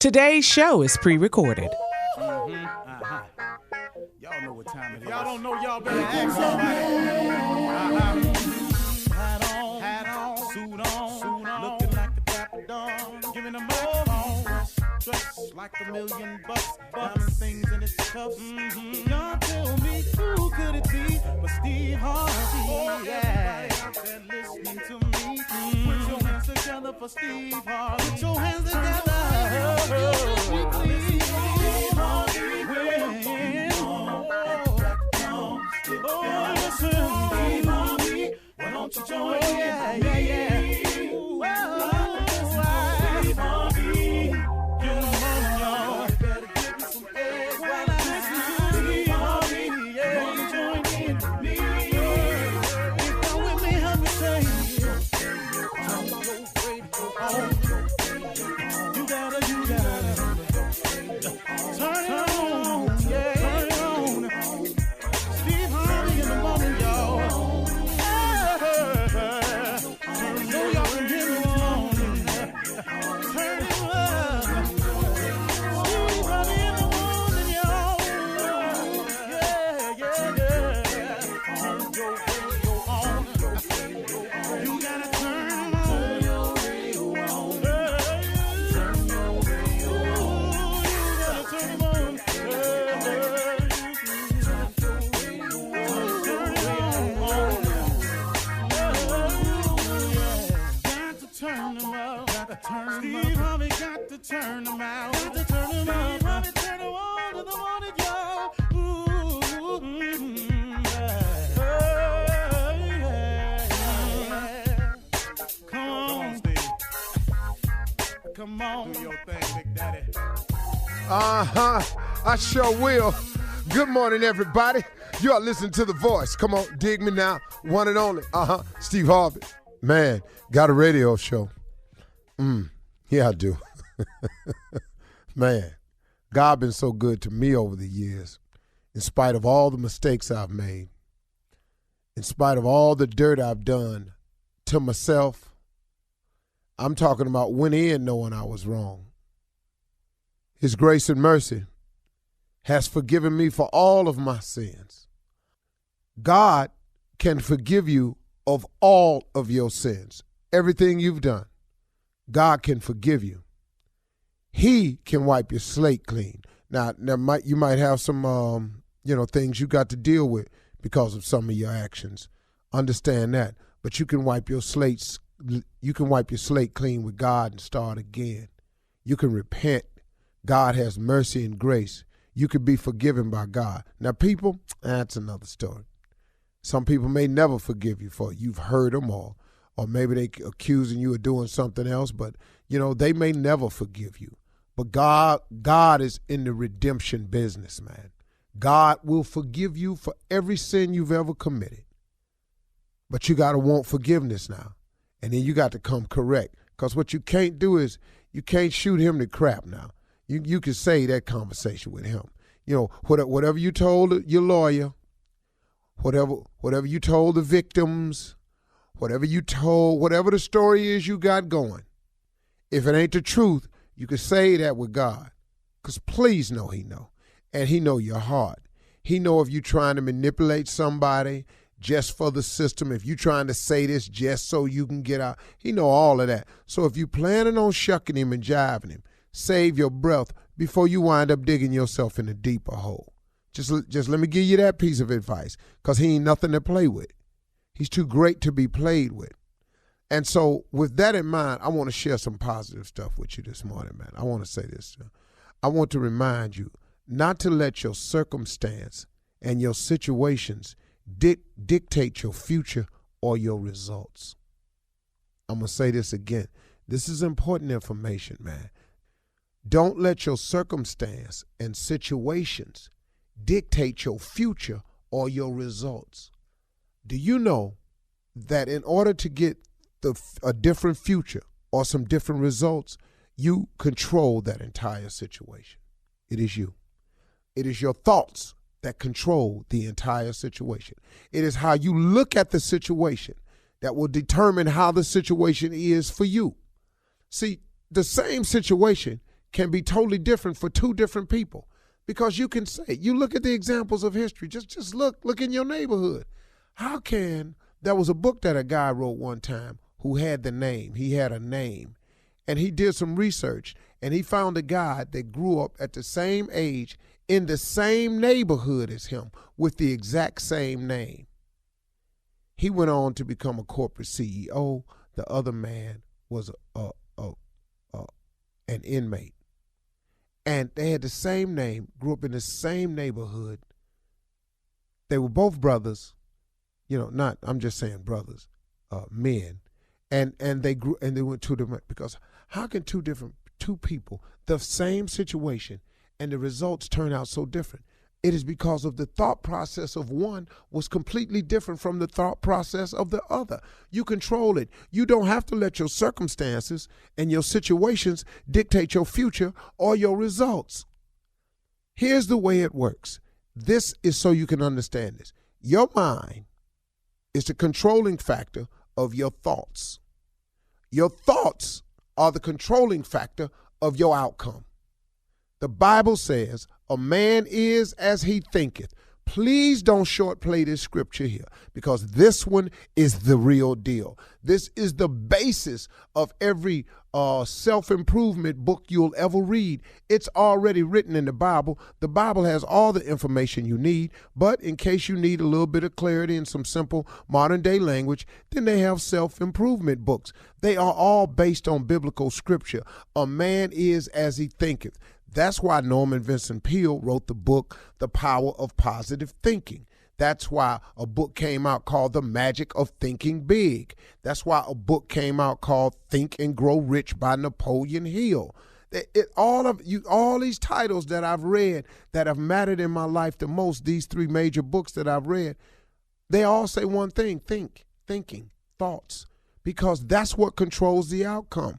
Today's show is pre-recorded. Y'all know what time it is. Y'all don't know, y'all better ask somebody. Hat on, suit on, looking like a dapper dog, giving them microphone, dressed like $1 million, diamond things in its cuffs. Y'all tell me who could it be but Steve Harvey? Everybody out there listening to me, put your hands together for Steve Harvey. Put your hands together. Why don't you join me? Ooh, Steve Harvey. Come on, y'all. Better give me some eggs while I listen to Steve Harvey. Come on, join in with me. If you're with me, help me say, turn your radio on. You gotta turn it on. Yeah, turn it on. Steve Harvey in the morning, y'all. Steve Harvey got to turn them out. Got to turn them out. Harvey turn them on to the morning, y'all. Come on, Steve. Come on. Do your thing, Big Daddy. I sure will. Good morning, everybody. You are listening to The Voice. Come on, dig me now. One and only. Steve Harvey. Man, got a radio show. Yeah, I do. Man, God been so good to me over the years, in spite of all the mistakes I've made, in spite of all the dirt I've done to myself. I'm talking about went in knowing I was wrong. His grace and mercy has forgiven me for all of my sins. God can forgive you of all of your sins, everything you've done. God can forgive you. He can wipe your slate clean. Now you might have some things you got to deal with because of some of your actions. Understand that. But you can wipe your slate clean with God and start again. You can repent. God has mercy and grace. You can be forgiven by God. Now, people, that's another story. Some people may never forgive you for it. You've hurt them or maybe they accusing you of doing something else, but, they may never forgive you. But God is in the redemption business, man. God will forgive you for every sin you've ever committed. But you got to want forgiveness now. And then you got to come correct. Because what you can't do is you can't shoot him to crap now. You can say that conversation with him. Whatever you told your lawyer, whatever you told the victims, whatever the story is you got going, if it ain't the truth, you can say that with God. Because please know he know. And he know your heart. He know if you trying to manipulate somebody just for the system, if you trying to say this just so you can get out, he know all of that. So if you planning on shucking him and jiving him, save your breath before you wind up digging yourself in a deeper hole. Just let me give you that piece of advice, because he ain't nothing to play with. He's too great to be played with. And so with that in mind, I want to share some positive stuff with you this morning, man. I want to say this. I want to remind you not to let your circumstance and your situations dictate your future or your results. I'm going to say this again. This is important information, man. Don't let your circumstance and situations dictate your future or your results. Do you know that in order to get a different future or some different results, you control that entire situation? It is you. It is your thoughts that control the entire situation. It is how you look at the situation that will determine how the situation is for you. See, the same situation can be totally different for two different people. Because you can say, you look at the examples of history, just look in your neighborhood. How can, there was a book that a guy wrote one time who had he had a name, and he did some research, and he found a guy that grew up at the same age in the same neighborhood as him with the exact same name. He went on to become a corporate CEO. The other man was an inmate. And they had the same name, grew up in the same neighborhood. They were both brothers, I'm just saying brothers, men. And they grew, and they went two different, because how can two people, the same situation, and the results turn out so different? It is because of the thought process of one was completely different from the thought process of the other. You control it. You don't have to let your circumstances and your situations dictate your future or your results. Here's the way it works. This is so you can understand this. Your mind is the controlling factor of your thoughts. Your thoughts are the controlling factor of your outcome. The Bible says, a man is as he thinketh. Please don't shortplay this scripture here, because this one is the real deal. This is the basis of every self-improvement book you'll ever read. It's already written in the Bible. The Bible has all the information you need, but in case you need a little bit of clarity in some simple modern-day language, then they have self-improvement books. They are all based on biblical scripture. A man is as he thinketh. That's why Norman Vincent Peale wrote the book, The Power of Positive Thinking. That's why a book came out called The Magic of Thinking Big. That's why a book came out called Think and Grow Rich by Napoleon Hill. All these titles that I've read that have mattered in my life the most, these three major books that I've read, they all say one thing: thinking, thoughts, because that's what controls the outcome.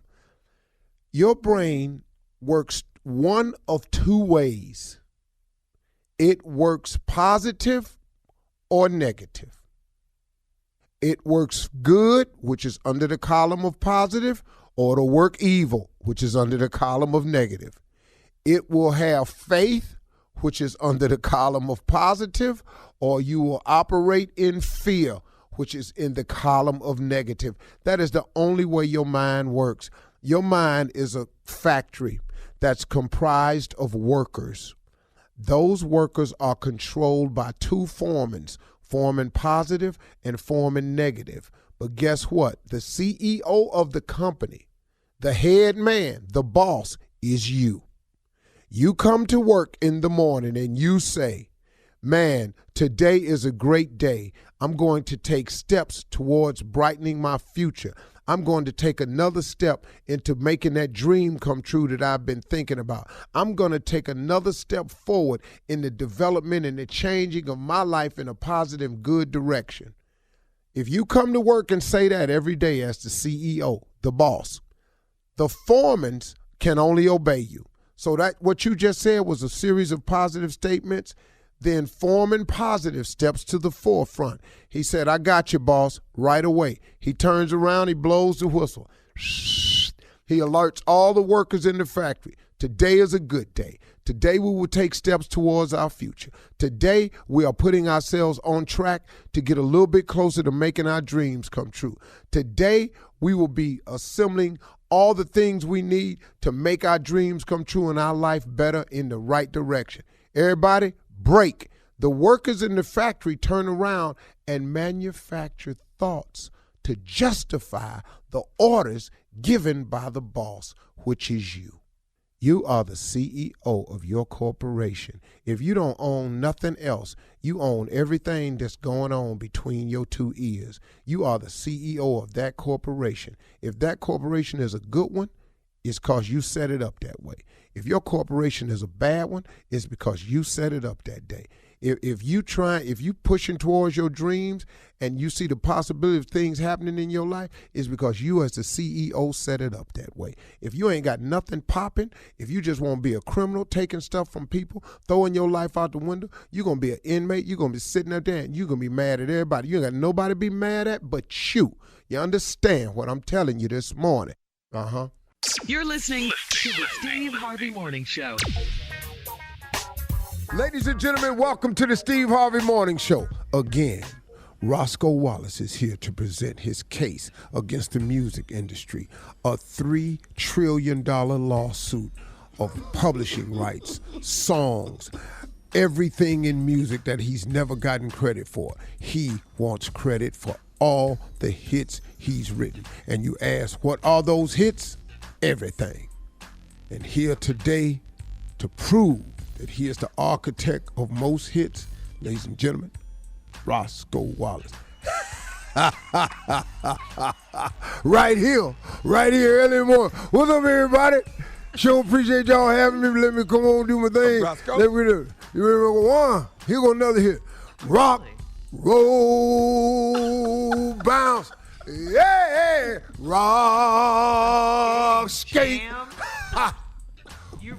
Your brain works one of two ways. It works positive or negative. It works good, which is under the column of positive, or it'll work evil, which is under the column of negative. It will have faith, which is under the column of positive, or you will operate in fear, which is in the column of negative. That is the only way your mind works. Your mind is a factory that's comprised of workers. Those workers are controlled by two foremans, foreman positive and foreman negative. But guess what? The CEO of the company, the head man, the boss, is you. You come to work in the morning and you say, man, today is a great day. I'm going to take steps towards brightening my future. I'm going to take another step into making that dream come true that I've been thinking about. I'm going to take another step forward in the development and the changing of my life in a positive, good direction. If you come to work and say that every day as the CEO, the boss, the foremen can only obey you. So that what you just said was a series of positive statements. Then foreman positive steps to the forefront. He said, I got you, boss, right away. He turns around, he blows the whistle. He alerts all the workers in the factory. Today is a good day. Today we will take steps towards our future. Today we are putting ourselves on track to get a little bit closer to making our dreams come true. Today we will be assembling all the things we need to make our dreams come true and our life better in the right direction. Everybody, break. The workers in the factory turn around and manufacture thoughts to justify the orders given by the boss, which is you. You are the CEO of your corporation. If you don't own nothing else, you own everything that's going on between your two ears. You are the CEO of that corporation. If that corporation is a good one, it's because you set it up that way. If your corporation is a bad one, it's because you set it up that day. If you pushing towards your dreams and you see the possibility of things happening in your life, it's because you as the CEO set it up that way. If you ain't got nothing popping, if you just want to be a criminal, taking stuff from people, throwing your life out the window, you're going to be an inmate, you're going to be sitting up there and you're going to be mad at everybody. You ain't got nobody to be mad at but you. You understand what I'm telling you this morning? You're listening to the Steve Harvey Morning Show. Ladies and gentlemen, welcome to the Steve Harvey Morning Show. Again, Roscoe Wallace is here to present his case against the music industry. A $3 trillion lawsuit of publishing rights, songs, everything in music that he's never gotten credit for. He wants credit for all the hits he's written. And you ask, what are those hits? Everything. And here today to prove that he is the architect of most hits, ladies and gentlemen, Roscoe Wallace. Right here early in the morning. What's up, everybody? Sure appreciate y'all having me. Let me come on and do my thing. Let me do it. You ready to go one? Here go another hit. Rock, roll, bounce. Yeah, rock, skate.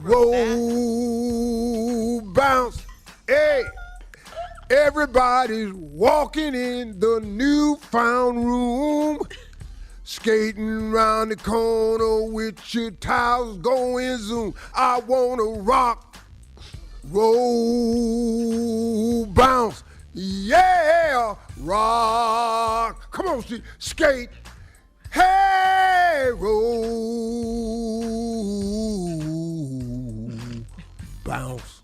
Roll, bounce, hey. Everybody's walking in the newfound room, skating round the corner with your towels going zoom. I wanna rock, roll, bounce, yeah, rock. Come on, Steve, skate. Hey, roll, bounce.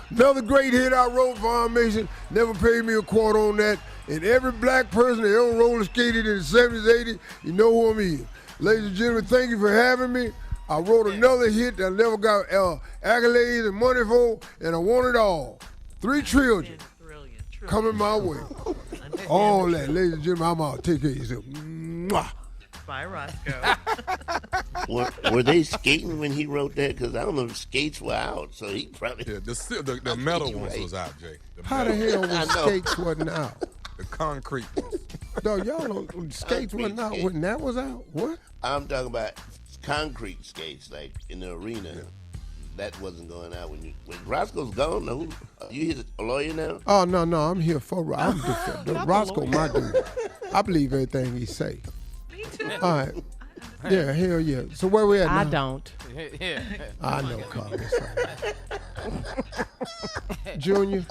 Another great hit I wrote for Armation. Never paid me a quarter on that. And every black person that ever roller skated in the 70s, 80s, you know who I'm in. Ladies and gentlemen, thank you for having me. I wrote another hit that I never got accolades and money for, and I want it all. 3 trillion coming my way. All that, ladies and gentlemen, I'm out. Take care of yourself. Mwah. Bye, Roscoe. Were they skating when he wrote that? Because I don't know if skates were out, so he probably... Yeah, the metal ones was out, Jay. How the hell was skates wasn't out? The concrete ones. No, y'all don't, skates wasn't out when that was out? What? I'm talking about concrete skates, like in the arena. Yeah. That wasn't going out when Roscoe's gone. No, you a lawyer now? Oh no, I'm here for Roscoe, my dude. I believe everything he say. Me too. All right. Yeah, hell yeah. So where we at now? I don't. I know, Carlos. Junior.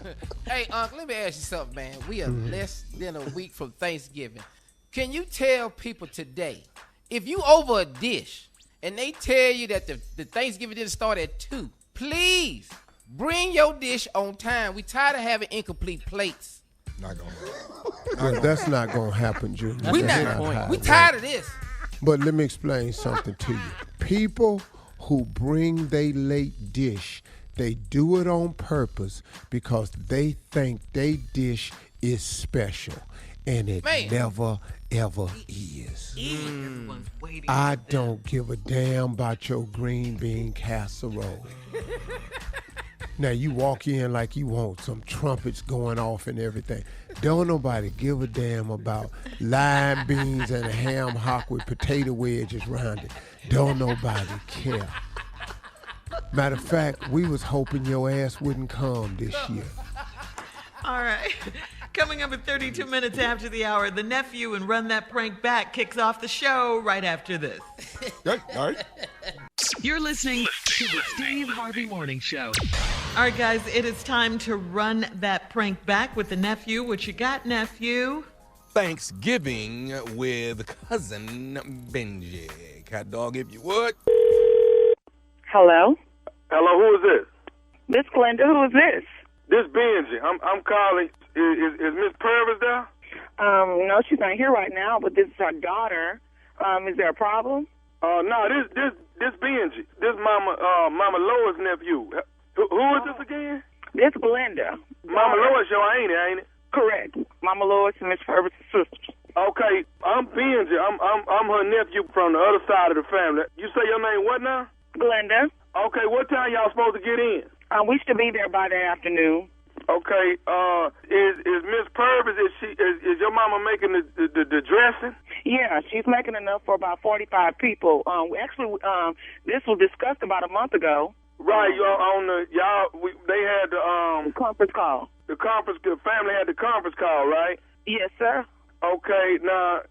Hey, Uncle, let me ask you something, man. We are less than a week from Thanksgiving. Can you tell people today, if you over a dish and they tell you that the Thanksgiving didn't start at 2, please bring your dish on time. We tired of having incomplete plates. Not gonna Well, that's not going to happen, Junior. We tired of this. But let me explain something to you. People who bring they late dish, they do it on purpose because they think they dish is special. And it never, ever is. Everyone's waiting. I don't give a damn about your green bean casserole. Now, you walk in like you want some trumpets going off and everything. Don't nobody give a damn about lime beans and a ham hock with potato wedges around it. Don't nobody care. Matter of fact, we was hoping your ass wouldn't come this year. All right. Coming up at 32 minutes after the hour, the nephew and Run That Prank Back kicks off the show right after this. All right. You're listening to the Steve Harvey Morning Show. All right, guys, it is time to run that prank back with the nephew. What you got, nephew? Thanksgiving with cousin Benji. Cat dog, if you would. Hello? Hello, who is this? This Glenda, who is this? This Benji. I'm calling. Is Miss Purvis there? No, she's not here right now, but this is her daughter. Is there a problem? No, this Benji. This Mama Lois' nephew. Who is this again? This Glenda. Mama Lois, ain't it? Correct. Mama Lois and Miss Purvis' sisters. Okay, I'm Benji. I'm her nephew from the other side of the family. You say your name what now? Glenda. Okay, what time y'all supposed to get in? We should be there by the afternoon. Okay, is Miss Purvis, is your mama making the dressing? Yeah, she's making enough for about 45 people. This was discussed about a month ago. Right, they had the conference call. The family had the conference call, right? Yes, sir. Okay, now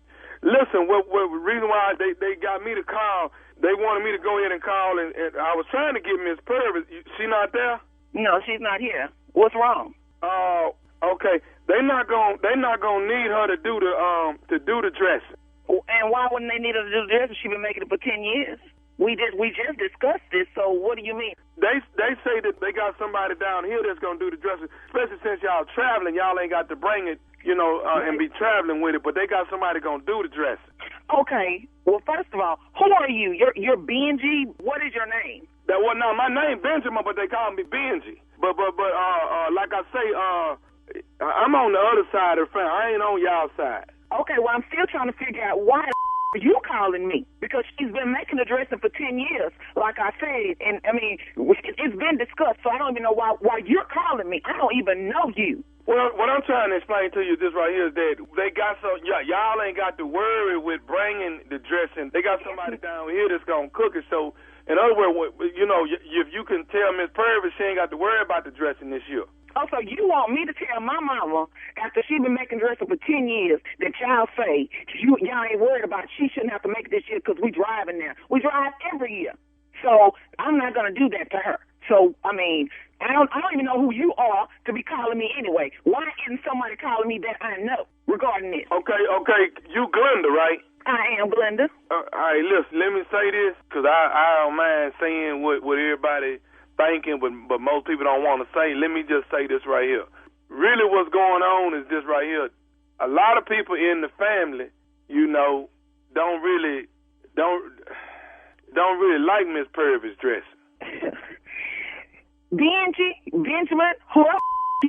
Listen, what reason why they got me to call, they wanted me to go ahead and call, and I was trying to get Miss Purvis. She not there? No, she's not here. What's wrong? Okay. They not gonna need her to do the dressing. And why wouldn't they need her to do the dressing? She's been making it for 10 years. We just discussed this, so what do you mean? They say that they got somebody down here that's gonna do the dressing, especially since y'all traveling. Y'all ain't got to bring it, and be traveling with it, but they got somebody gonna do the dressing. Okay. Well, first of all, who are you? You're Benji. What is your name? My name Benjamin, but they call me Benji. But like I say, I'm on the other side of the family. I ain't on y'all side. Okay, well, I'm still trying to figure out why are you calling me? Because she's been making the dressing for 10 years, like I said. And, I mean, it's been discussed, so I don't even know why you're calling me. I don't even know you. Well, what I'm trying to explain to you this right here is that they got y'all ain't got to worry with bringing the dressing. They got somebody down here that's going to cook it. So, in other words, if you can tell Miss Purvis she ain't got to worry about the dressing this year. Oh, so you want me to tell my mama, after she been making dressing for 10 years, that y'all say y'all ain't worried about it. She shouldn't have to make it this year because we driving now. We drive every year. So I'm not going to do that to her. So, I mean, I don't even know who you are to be calling me anyway. Why isn't somebody calling me that I know regarding this? Okay. You Glenda, right? I am Glenda. All right, listen, let me say this, because I don't mind saying what everybody thinking, but most people don't want to say. Let me just say this right here. Really what's going on is this right here. A lot of people in the family, don't really like Miss Purvis dressing. Benjamin, who are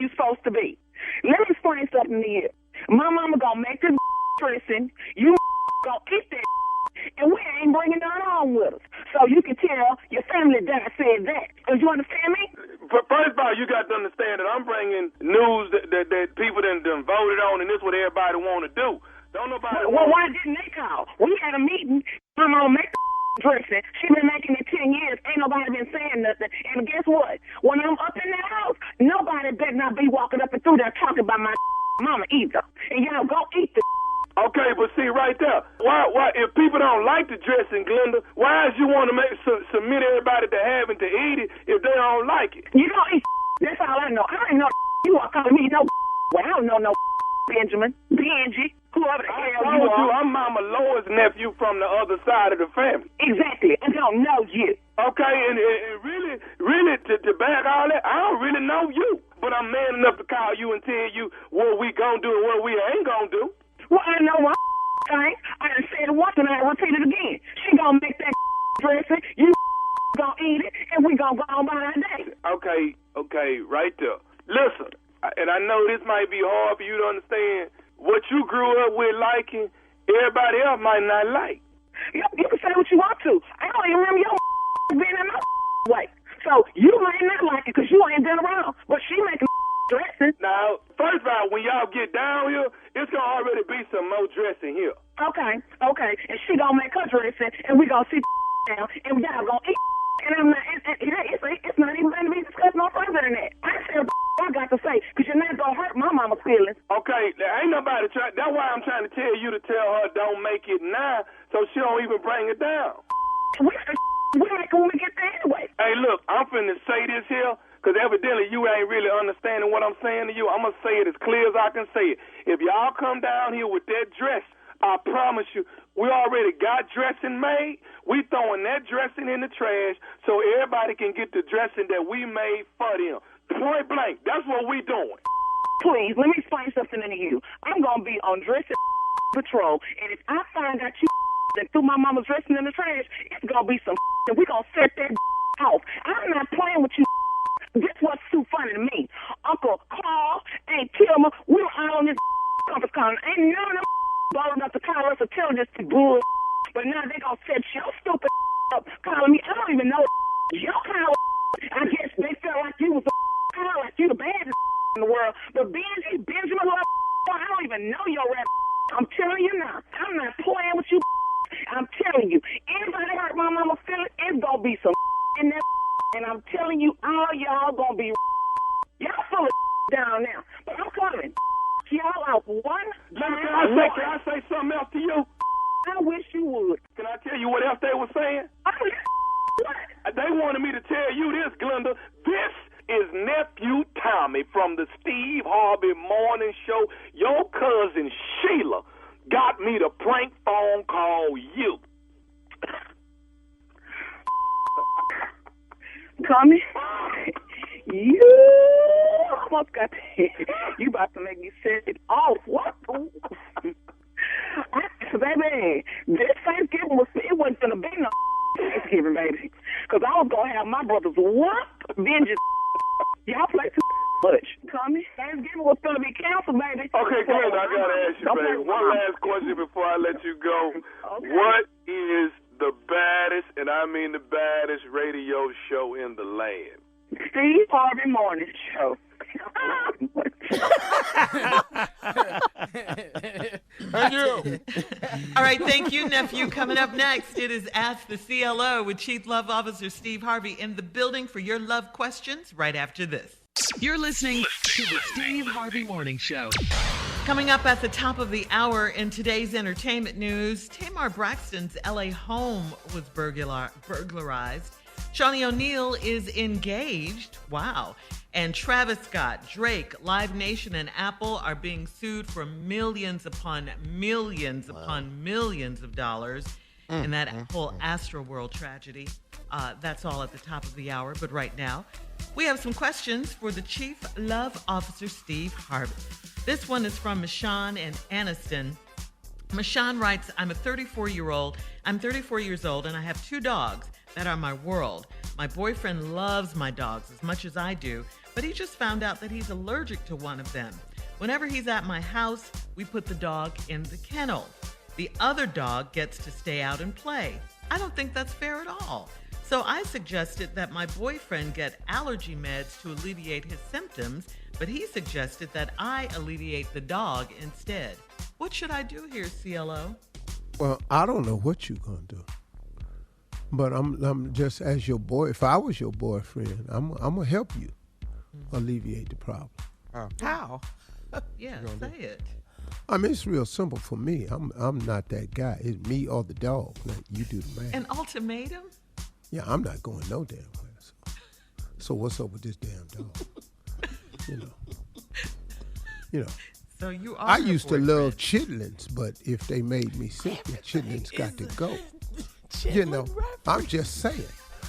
you supposed to be? Let me explain something to you. My mama gonna make this dressing. You gonna eat that, and we ain't bringing none on with us. So you can tell your family that I said that. You understand me? First of all, you got to understand that I'm bringing news that people done voted on, and this is what everybody want to do. Don't nobody. Well, why didn't they call? We had a meeting. I'm gonna make the dressing. She been making it 10 years. Ain't nobody been saying nothing. And guess what? When I'm up in that house, nobody better not be walking up and through there talking about my mama either. And y'all go eat the. Okay, but see right there, why if people don't like the dressing, Glenda, why is you want to submit everybody to having to eat it if they don't like it? You don't eat. That's all I know. I ain't know you are calling me no. Well, I don't know no Benjamin, Benji, whoever the hell you are. I'm Mama Lois' nephew from the other side of the family. Exactly. I don't know you. Okay, and really, to back all that, I don't really know you, but I'm man enough to call you and tell you what we gonna do and what we ain't gonna do. Well, I know one thing. I done said it once and I repeat it again. She gonna make that dressing, you gonna eat it, and we gonna go on by our day. Okay, right there. Listen, and I know this might be hard for you to understand. What you grew up with liking, everybody else might not like. You can say what you want to. I don't even remember your being in my way. So you might not like it because you ain't been around, but she making dressing. Now, first of all, when y'all get down here, it's going to already be some more dressing here. Okay. And she going to make her dressing, and we going to sit down, and y'all going to eat. And I'm not, it's not even going to be discussed no further than that. I said I got to say, because you're not going to hurt my mama's feelings. Okay, ain't nobody trying. That's why I'm trying to tell you to tell her don't make it now, so she don't even bring it down. We make it when we get there anyway. Hey, look, I'm finna say this here, because evidently you ain't really understanding what I'm saying to you. I'm going to say it as clear as I can say it. If y'all come down here with that dress, I promise you, we already got dressing made. We throwing that dressing in the trash so everybody can get the dressing that we made for them. Point blank, that's what we doing. Please, let me explain something to you. I'm going to be on dressing patrol, and if I find out you that threw my mama's dressing in the trash, it's going to be some and we going to set that off. I'm not playing with you. This was too funny to me. Uncle Carl, Aunt Tilma, we were all on this conference call. Ain't none of them bold enough to call us or tell us to bull. But now they going to set your stupid up calling me. I don't even know your call. I guess they felt like you was a call, like you the baddest in the world. But Benjamin, I don't even know your rap. I'm telling you now. I'm not playing with you. I'm telling you. Anybody hurt my mama feeling, it's going to be some in that. And I'm telling you, all y'all going to be y'all full of down now. But I'm coming. Y'all out one. Can I say something else to you? I wish you would. Can I tell you what else they were saying? What? They wanted me to tell you this, Glenda. This is nephew Tommy from the Steve Harvey Morning Show. Your cousin Sheila got me to prank phone call you. Tommy, you almost got you about to make me set it off. What? Baby, this Thanksgiving it wasn't going to be no Thanksgiving, baby. Because I was going to have my brothers vengeance. Y'all play too much. Tommy, Thanksgiving was going to be canceled, baby. Okay, Glenda, I got to ask you, baby. One last question before I let you go. Okay. What is the baddest, and I mean the baddest, radio show in the land? Steve Harvey Morning Show. Thank you. All right, thank you, nephew. Coming up next, it is Ask the CLO with Chief Love Officer Steve Harvey in the building for your love questions right after this. You're listening to the Steve Harvey Morning Show. Coming up at the top of the hour in today's entertainment news, Tamar Braxton's LA home was burglarized. Shaunie O'Neal is engaged. Wow. And Travis Scott, Drake, Live Nation, and Apple are being sued for millions upon millions upon millions of dollars in that whole Astroworld tragedy. That's all at the top of the hour. But right now, we have some questions for the Chief Love Officer, Steve Harvey. This one is from Michonne and Aniston. Michonne writes, I'm 34 years old, and I have 2 dogs that are my world. My boyfriend loves my dogs as much as I do, but he just found out that he's allergic to one of them. Whenever he's at my house, we put the dog in the kennel. The other dog gets to stay out and play. I don't think that's fair at all. So I suggested that my boyfriend get allergy meds to alleviate his symptoms, but he suggested that I alleviate the dog instead. What should I do here, CLO? Well, I don't know what you're going to do. But I'm just, as your boy, if I was your boyfriend, I'm going to help you alleviate the problem. How? Yeah, say it. I mean, it's real simple for me. I'm not that guy. It's me or the dog. Like, you do the math. An ultimatum? Yeah, I'm not going no damn way. So what's up with this damn dog? You know. So you are. I used to love chitlins, but if they made me sick, the chitlins got to go. You know, I'm just saying.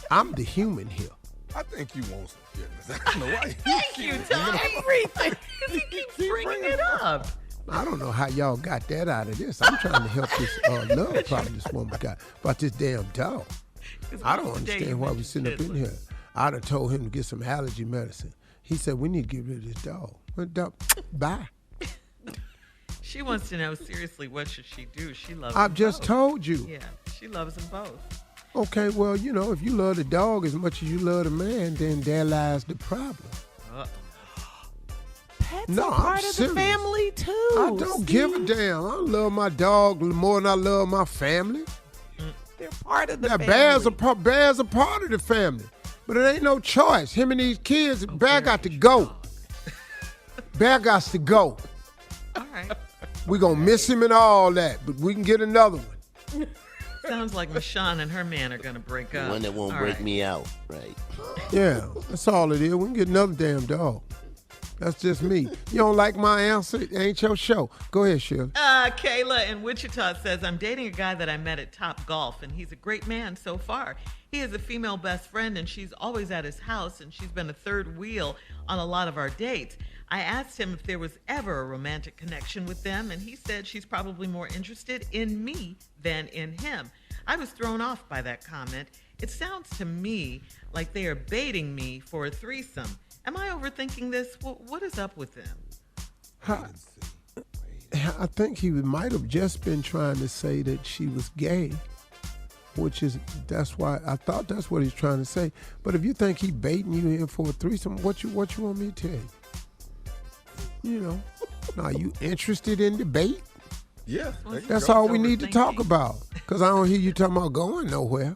I'm the human here. I think you want some chitlins. I don't know why. Thank you, Tom. Everything. Because he keeps bringing it up. I don't know how y'all got that out of this. I'm trying to help this love problem this woman got about this damn dog. I don't understand why we sitting up in here. I'd have told him to get some allergy medicine. He said, we need to get rid of this dog. Well, dog, bye. She wants to know, seriously, what should she do? She loves I've just both. told you. Yeah, she loves them both. Okay, well, you know, if you love the dog as much as you love the man, then there lies the problem. Pets are part of the family, too. I don't give a damn. I love my dog more than I love my family. They're part of the family. Bears are part of the family. But it ain't no choice. Him and these kids, Bear got to go. Bear got to go. All right. We're going to miss him and all that, but we can get another one. Sounds like Michonne and her man are going to break up. One that won't break me out, right? Yeah, that's all it is. We can get another damn dog. That's just me. You don't like my answer? It ain't your show. Go ahead, Shirley. Kayla in Wichita says, I'm dating a guy that I met at Top Golf, and he's a great man so far. He has a female best friend, and she's always at his house, and she's been a third wheel on a lot of our dates. I asked him if there was ever a romantic connection with them, and he said she's probably more interested in me than in him. I was thrown off by that comment. It sounds to me like they are baiting me for a threesome. Am I overthinking this? What is up with them? I think he might have just been trying to say that she was gay, that's why I thought that's what he's trying to say. But if you think he baiting you in for a threesome, what you want me to tell you? You know, are you interested in debate? Yeah. That's all we need to talk about. Because I don't hear you talking about going nowhere.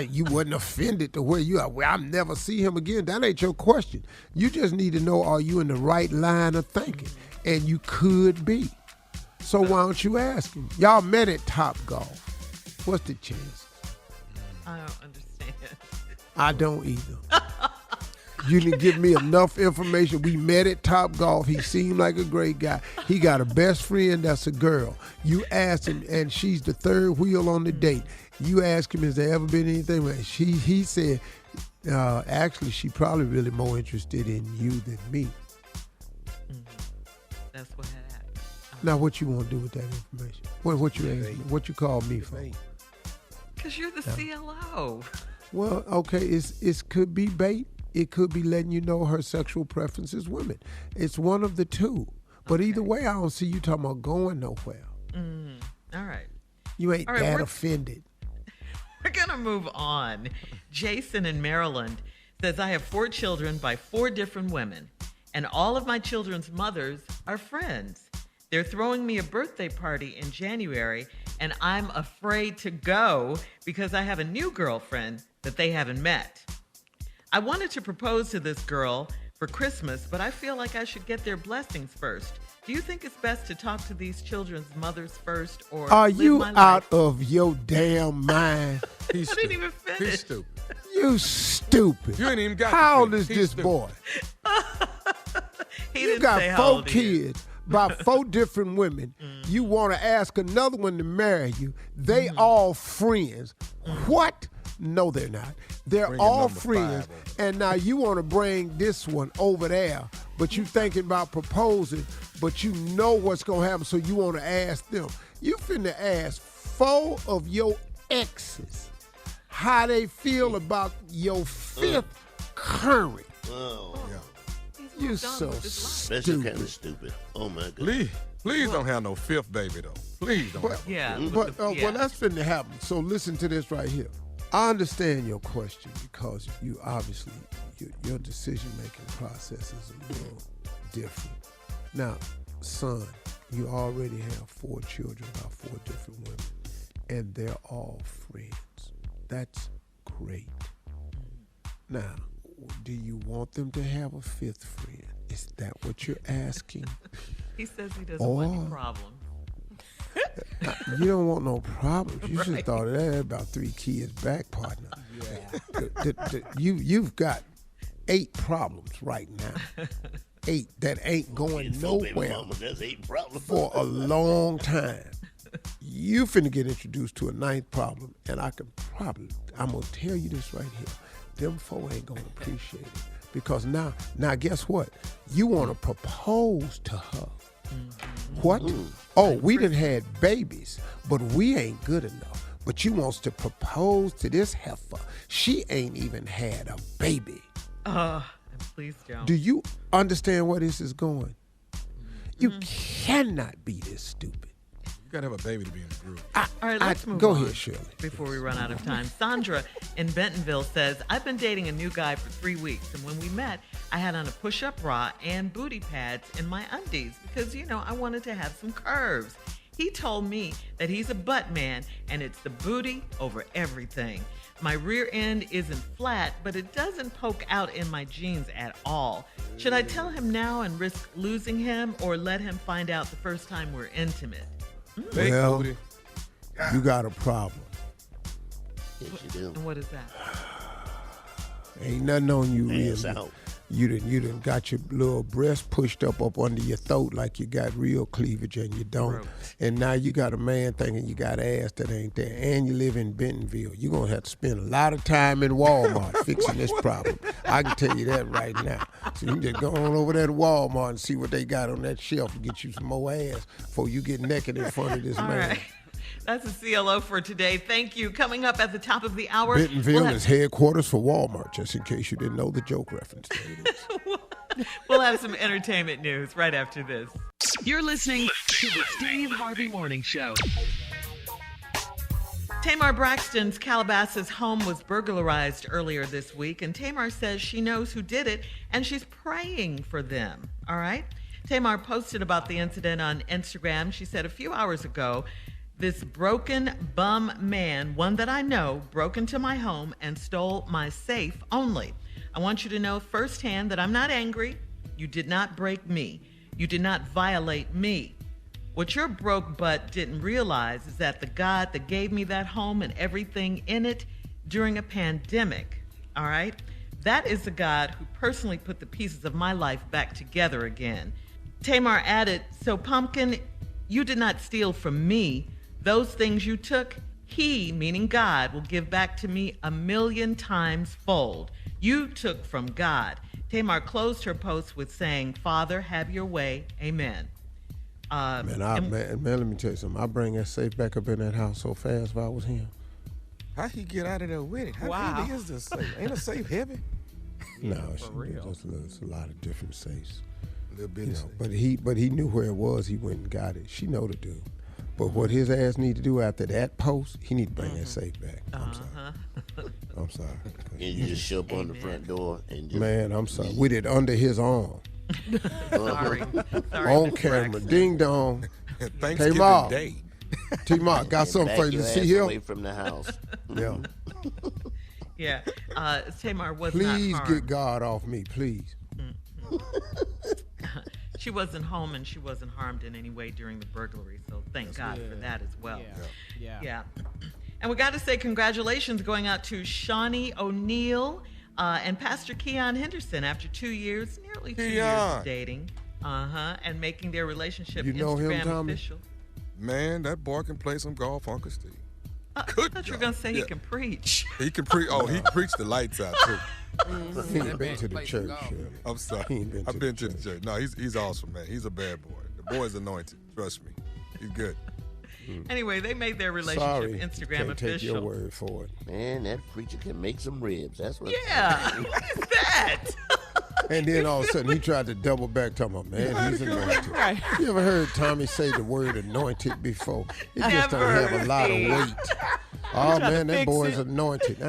You wasn't offended to where you are. Well, I'll never see him again. That ain't your question. You just need to know, are you in the right line of thinking? And you could be. So why don't you ask him? Y'all met at Top Golf. What's the chance? I don't understand. I don't either. You didn't give me enough information. We met at Top Golf. He seemed like a great guy. He got a best friend that's a girl. You asked him, and she's the third wheel on the date. You ask him, has there ever been anything? He said, actually, she probably really more interested in you than me. That's what had happened. Now, what you want to do with that information? What you asked me? What you called me for? Because you're the CLO. Well, okay, it could be bait. It could be letting you know her sexual preference is women. It's one of the two. But either way, I don't see you talking about going nowhere. All right. You ain't All right, that offended. We're going to move on. Jason in Maryland says, I have 4 children by 4 different women, and all of my children's mothers are friends. They're throwing me a birthday party in January, and I'm afraid to go because I have a new girlfriend that they haven't met. I wanted to propose to this girl for Christmas, but I feel like I should get their blessings first. Do you think it's best to talk to these children's mothers first, or Are live you my out life? of your damn mind? I didn't even finish. He's stupid. You stupid. You ain't even got How to old finish. is He's this stupid. boy? He You didn't got say how 4 old he is. kids by 4 different women. You want to ask another one to marry you. They all friends. What? No, they're not. They're Bring all number friends. 5 over. And now you want to bring this one over there, but you thinking about proposing, but you know what's going to happen, so you want to ask them. You finna ask 4 of your exes how they feel about your 5th current. Oh, You so that's stupid. kind of stupid. Oh my God. Please don't have no 5th baby though. Please don't. Have Yeah. But Yeah. well, that's finna happen. So listen to this right here. I understand your question because you obviously your decision-making process is a little different. Now, son, you already have 4 children by 4 different women, and they're all friends. That's great. Now, do you want them to have a 5th friend? Is that what you're asking? He says he doesn't want any problems. You don't want no problems. You should have thought of that about 3 kids back, partner. Yeah. You've got 8 problems right now. 8 that ain't going nowhere Mama, that's 8 problems. for a long time. You finna get introduced to a 9th problem, and I'm gonna tell you this right here. Them 4 ain't gonna appreciate it. Because now guess what? You wanna propose to her. What? Oh, we done had babies, but we ain't good enough. But you wants to propose to this heifer. She ain't even had a baby. Please don't. Do you understand where this is going? You cannot be this stupid. You gotta have a baby to be in the group. All right, let's move go on ahead, Shirley. before we run out of time. Sandra in Bentonville says, I've been dating a new guy for 3 weeks, and when we met, I had on a push-up bra and booty pads in my undies because, I wanted to have some curves. He told me that he's a butt man, and it's the booty over everything. My rear end isn't flat, but it doesn't poke out in my jeans at all. Should I tell him now and risk losing him, or let him find out the first time we're intimate? Well, you got a problem. Yes, you do. And what is that? Ain't nothing on you Ass really. out. You done got your little breast pushed up under your throat like you got real cleavage and you don't. Gross. And now you got a man thinking you got ass that ain't there. And you live in Bentonville. You're going to have to spend a lot of time in Walmart fixing this problem. I can tell you that right now. So you can just go on over there to Walmart and see what they got on that shelf and get you some more ass before you get naked in front of this All man. right. That's a CLO for today. Thank you. Coming up at the top of the hour. Bentonville is headquarters for Walmart, just in case you didn't know the joke reference. There it is. We'll have some entertainment news right after this. You're listening to the Steve Harvey Morning Show. Tamar Braxton's Calabasas home was burglarized earlier this week, and Tamar says she knows who did it, and she's praying for them. All right? Tamar posted about the incident on Instagram. She said, a few hours ago, this broken bum man, one that I know, broke into my home and stole my safe only. I want you to know firsthand that I'm not angry. You did not break me. You did not violate me. What your broke butt didn't realize is that the God that gave me that home and everything in it during a pandemic, all right, that is the God who personally put the pieces of my life back together again. Tamar added, so Pumpkin, you did not steal from me. Those things you took, he, meaning God, will give back to me 1,000,000 times fold. You took from God. Tamar closed her post with saying, Father, have your way. Amen. Man, let me tell you something. I bring that safe back up in that house so fast if I was him. How he get out of there with it? How heavy is this safe? Ain't a safe heavy? No, it's a lot of different safes. A little bit, but he knew where it was. He went and got it. She know the dude. But what his ass need to do after that post, he need to bring that safe back. I'm sorry. And you just show up on the front door and just... Man, I'm sorry. With it under his arm. Sorry, on camera. Ding dong. Thanksgiving Day. T-Mark, got something for you to see here? Away from the house. Yeah. Yeah. Tamar was please not harmed. Please get God off me, please. She wasn't home and she wasn't harmed in any way during the burglary, so thank God for that as well. Yeah. And we got to say congratulations going out to Shaunie O'Neal and Pastor Keon Henderson after nearly 2 years of dating, and making their relationship Instagram official. Man, that boy can play some golf, Uncle Steve. I thought you were going to say he can preach. He can preach. Oh, he preached the lights out, too. He ain't been to the church. I'm sorry. I've been to the church. No, he's awesome, man. He's a bad boy. The boy's anointed. Trust me. He's good. Anyway, they made their relationship Instagram can't official. Take your word for it. Man, that preacher can make some ribs. That's what. Yeah. What is that? And then all of a sudden he tried to double back, talking about, man, he's anointed. Right. You ever heard Tommy say the word anointed before? He just don't have a lot of weight. Oh, man, that boy's anointed.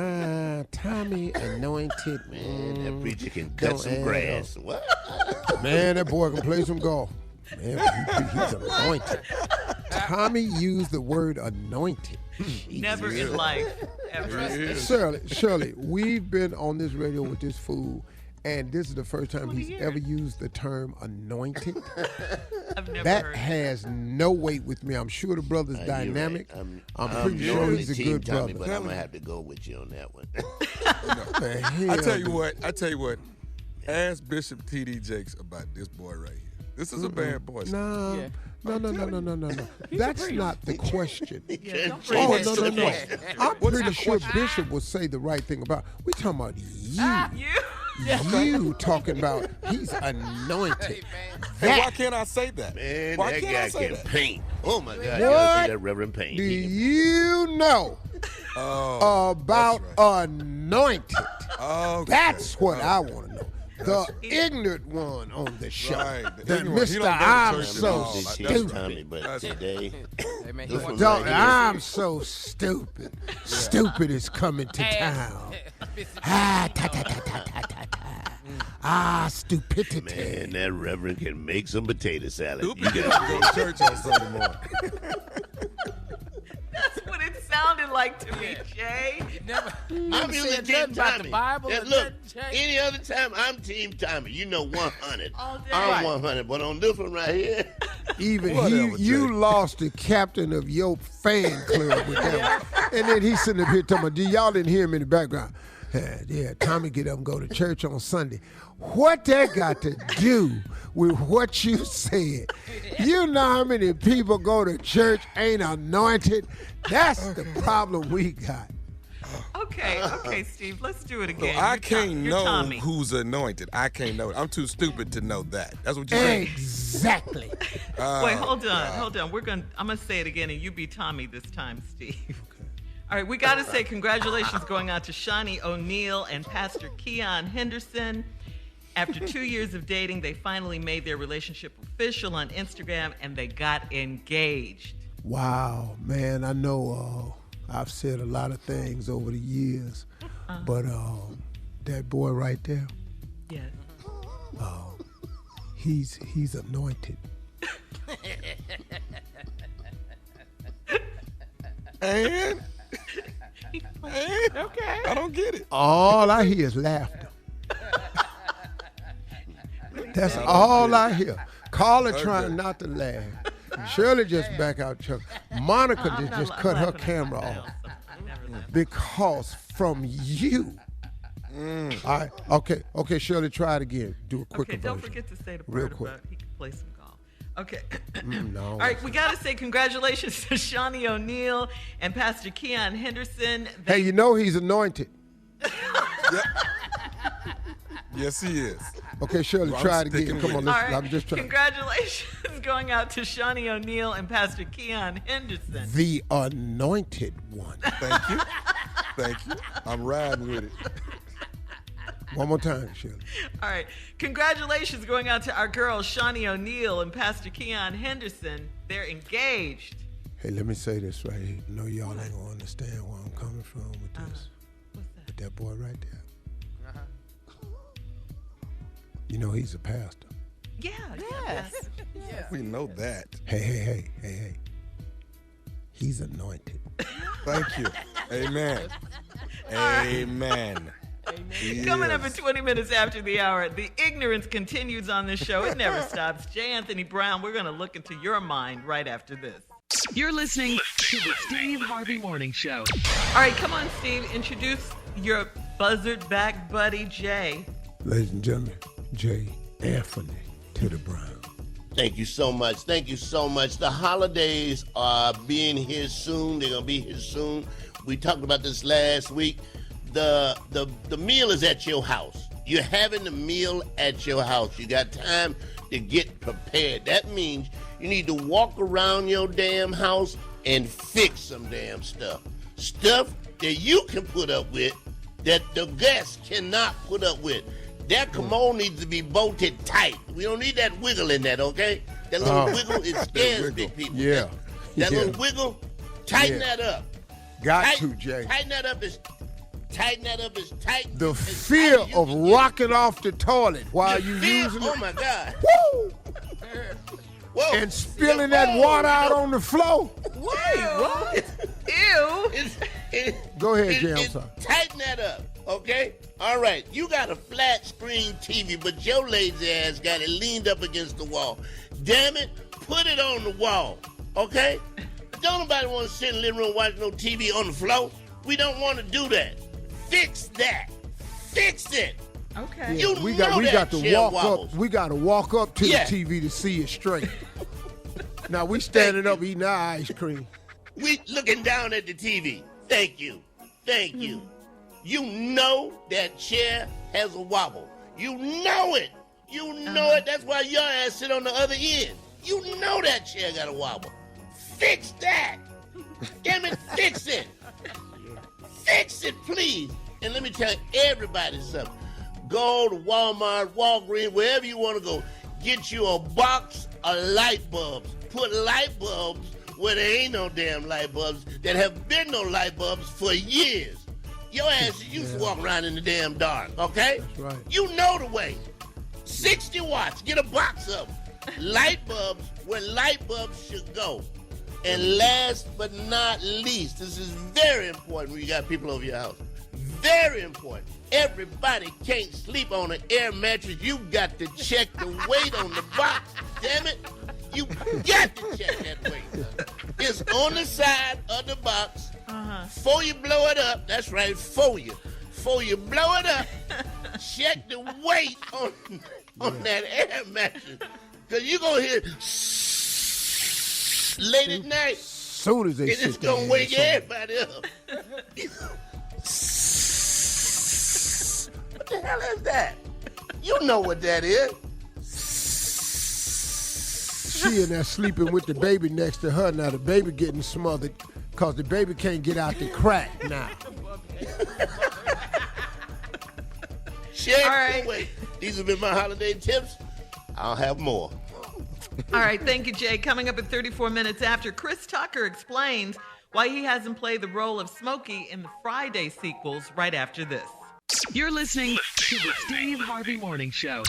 Tommy anointed. Man, that preacher can cut some grass. What? Man, that boy can play some golf. Man, he's anointed. Tommy used the word anointed. Never in life, ever. Shirley, we've been on this radio with this fool, and this is the first time he's ever used the term anointed. I've never that heard has no weight with me. I'm sure the brother's dynamic. Right. I'm pretty sure he's a good Tommy, brother. but I'm going to have to go with you on that one. I tell you what. Ask Bishop T.D. Jakes about this boy right here. This is a bad boy. No. That's not the question. No. I'm pretty sure Bishop would say the right thing about. We're talking about you. You talking about he's anointed. Hey, why can't I say that? Man, why that can't guy I say can that? paint. Oh my God! What see that Reverend Paint? do you know about anointed? Okay. That's what I want to know. The ignorant one on the show. Right. The Mr. I'm so stupid. But today, I'm so stupid. Stupid is coming to town. Stupidity. Man, that Reverend can make some potato salad. You gotta go to church on Sunday morning. That's what it sounded like to me, Jay. I'm usually Team Tommy. Look, any other time I'm Team Tommy. You know 100. I'm 100, but on this one right here. Even you lost the captain of your fan club with that one. And then he's sitting up here talking about, y'all didn't hear him in the background. Yeah, Tommy get up and go to church on Sunday. What that got to do with what you said? You know how many people go to church ain't anointed? That's the problem we got. Okay, Steve, let's do it again. So I can't know who's anointed. I can't know it. I'm too stupid to know that. That's what you're saying? Exactly. Wait, hold on. I'm gonna say it again, and you be Tommy this time, Steve. Okay. All right, we got to say congratulations going out to Shaunie O'Neal and Pastor Keon Henderson. After 2 years of dating, they finally made their relationship official on Instagram, and they got engaged. Wow, man, I know I've said a lot of things over the years, but that boy right there, yes, he's anointed. And okay, I don't get it. All I hear is laughter. That's all I hear. Carla trying not to laugh. Shirley just back out. Monica just cut her camera off because from you. All right. Okay, Shirley, try it again. Do a quicker version. Don't forget to say the real part quick. about he can play some golf. Okay. No. All right, we got to say congratulations to Shaunie O'Neal and Pastor Keon Henderson. Hey, you know he's anointed. Yes, he is. Okay, Shirley, try it again. Come on, All right. I'm just trying. Congratulations going out to Shaunie O'Neal and Pastor Keon Henderson. The anointed one. Thank you. Thank you. I'm riding with it. One more time, Shirley. All right. Congratulations going out to our girls, Shaunie O'Neal and Pastor Keon Henderson. They're engaged. Hey, let me say this right here. I know y'all ain't going to understand where I'm coming from with this. What's that? With that boy right there. You know he's a pastor. Yeah. Yeah. We know that. Hey. He's anointed. Thank you. Amen. Amen. Coming up in 20 minutes after the hour, the ignorance continues on this show. It never stops. J. Anthony Brown, we're going to look into your mind right after this. You're listening to the Steve Harvey Morning Show. All right, come on, Steve. Introduce your buzzard back buddy, Jay. Ladies and gentlemen, J. Anthony to the Brown. Thank you so much. Thank you so much. The holidays are being here soon. They're going to be here soon. We talked about this last week. The meal is at your house. You're having the meal at your house. You got time to get prepared. That means you need to walk around your damn house and fix some damn stuff. Stuff that you can put up with that the guests cannot put up with. That commode needs to be bolted tight. We don't need that wiggle in that, okay? That little wiggle, it scares big people. Yeah. That little wiggle, tighten that up. Got to, Jay. Tighten that up as tight. The fear of rocking off the toilet while you using it. Oh my God. Woo! Whoa. And spilling that water out on the floor. What? Ew. Go ahead, Jay. I'm sorry. Tighten that up, okay? All right. You got a flat screen TV, but your lazy ass got it leaned up against the wall. Damn it, put it on the wall, okay? Don't nobody want to sit in the living room and watch no TV on the floor. We don't want to do that. Fix that. Fix it. Okay. You we know got that to chair walk wobbles. up. We got to walk up to Yeah. the TV to see it straight. Now we standing up eating our ice cream. We looking down at the TV. Thank you. Thank you. You know that chair has a wobble. You know it. You know it. That's why your ass sit on the other end. You know that chair got a wobble. Fix that. Damn it, fix it. Fix it, please. And let me tell everybody something. Go to Walmart, Walgreens, wherever you want to go. Get you a box of light bulbs. Put light bulbs where there ain't no damn light bulbs, that have been no light bulbs for years. Your ass used to walk around in the damn dark, okay? That's right. You know the way. 60 watts. Get a box of them. Light bulbs where light bulbs should go. And last but not least, this is very important when you got people over your house. Very important. Everybody can't sleep on an air mattress. You got to check the weight on the box. Damn it. You got to check that weight. It's on the side of the box. Before you blow it up, that's right, before you blow it up, check the weight on that air mattress. Because you're going to hear late at night. Soon as they It's sit going down. to wake everybody up. What the hell is that? You know what that is. She in there sleeping with the baby next to her. Now the baby getting smothered because the baby can't get out the crack now. Check All right. the weight. These have been my holiday tips. I'll have more. All right, thank you, Jay. Coming up at 34 minutes after, Chris Tucker explains why he hasn't played the role of Smokey in the Friday sequels right after this. You're listening to the Steve Harvey Morning Show.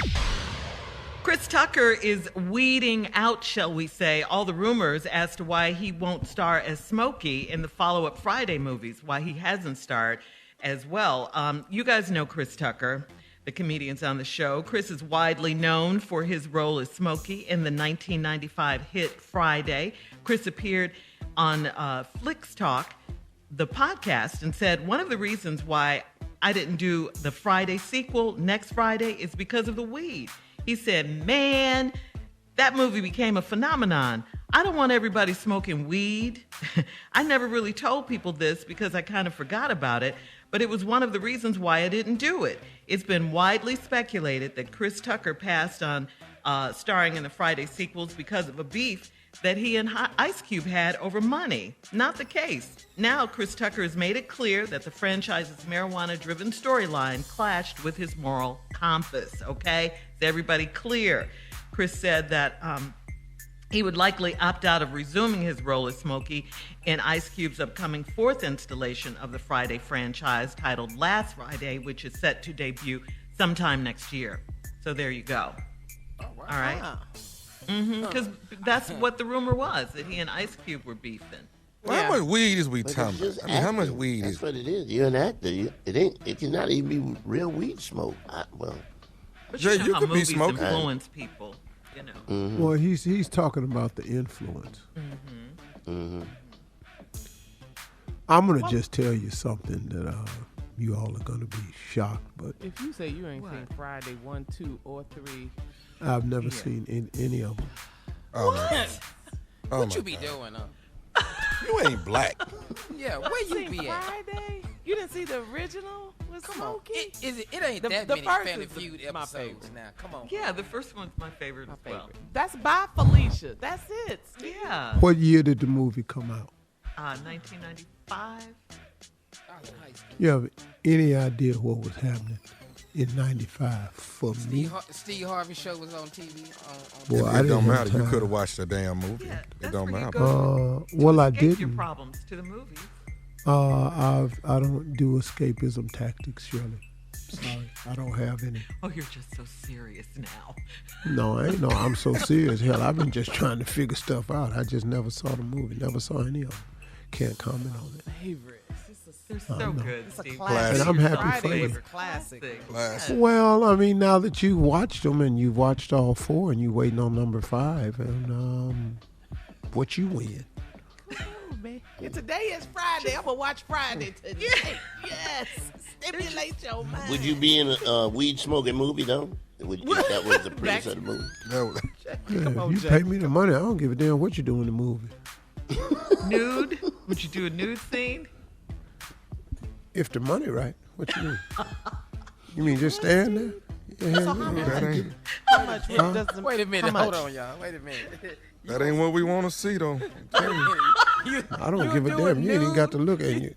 Chris Tucker is weeding out, shall we say, all the rumors as to why he won't star as Smokey in the follow-up Friday movies, why he hasn't starred as well. You guys know Chris Tucker. The comedian's on the show. Chris is widely known for his role as Smokey in the 1995 hit Friday. Chris appeared on Flicks Talk, the podcast, and said, one of the reasons why I didn't do the Friday sequel next Friday is because of the weed. He said, man, that movie became a phenomenon. I don't want everybody smoking weed. I never really told people this because I kind of forgot about it, but it was one of the reasons why I didn't do it. It's been widely speculated that Chris Tucker passed on starring in the Friday sequels because of a beef that he and Ice Cube had over money. Not the case. Now, Chris Tucker has made it clear that the franchise's marijuana-driven storyline clashed with his moral compass, okay? Is everybody clear? Chris said that he would likely opt out of resuming his role as Smokey in Ice Cube's upcoming fourth installation of the Friday franchise titled Last Friday, which is set to debut sometime next year. So there you go. All right. Because that's what the rumor was, that he and Ice Cube were beefing. Well, how much weed is we talking about? I mean, how much weed That's is what it is. You're an actor. It cannot even be real weed smoke. But Jay, you know you how could be movies smoking. influence people, you know. Well, he's talking about the influence. I'm gonna just tell you something that you all are gonna be shocked, but If you say you ain't seen Friday 1, 2, or 3, I've never seen any of them. Oh, my. Oh, What my you be God. doing, You ain't black. Yeah, where you be at? Friday? You didn't see the original with Smokey? It ain't The- that the many first Family is Feud my episodes favorite. now. Come on. Yeah, the first one's my favorite as well. That's by Felicia. That's it. Yeah. What year did the movie come out? 1995. You have any idea what was happening in '95 for me? Steve Harvey show was on TV. Boy, I It didn't don't have matter. You time. could have watched the damn movie. It don't matter. Well, I Escape your didn't. problems to the movies. I don't do escapism tactics, Shirley. Sorry, I don't have any. Oh, you're just so serious now. No, I ain't. No, I'm so serious. Hell, I've been just trying to figure stuff out. I just never saw the movie. Never saw any of them. Can't comment on it. Favorite. They're I so know. good, It's a Steve. classic. And I'm happy Friday for you. is a classic. Classic. Well, I mean, now that you've watched them and you've watched all four and you're waiting on number 5, and what you win? Oh, man. Today is Friday. I'm going to watch Friday today. Yes. Stimulate your mind. Would you be in a weed smoking movie though? If that was the premise of the movie. Yeah, if you pay me the money, I don't give a damn what you do in the movie. Nude? Would you do a nude scene? If the money right, what you mean? You mean just stand there? Yeah, that ain't. How much does the, Wait a minute. how Hold much? on, y'all. Wait a minute. That ain't what we want to see, though. I don't give a damn. You ain't even got to look at you.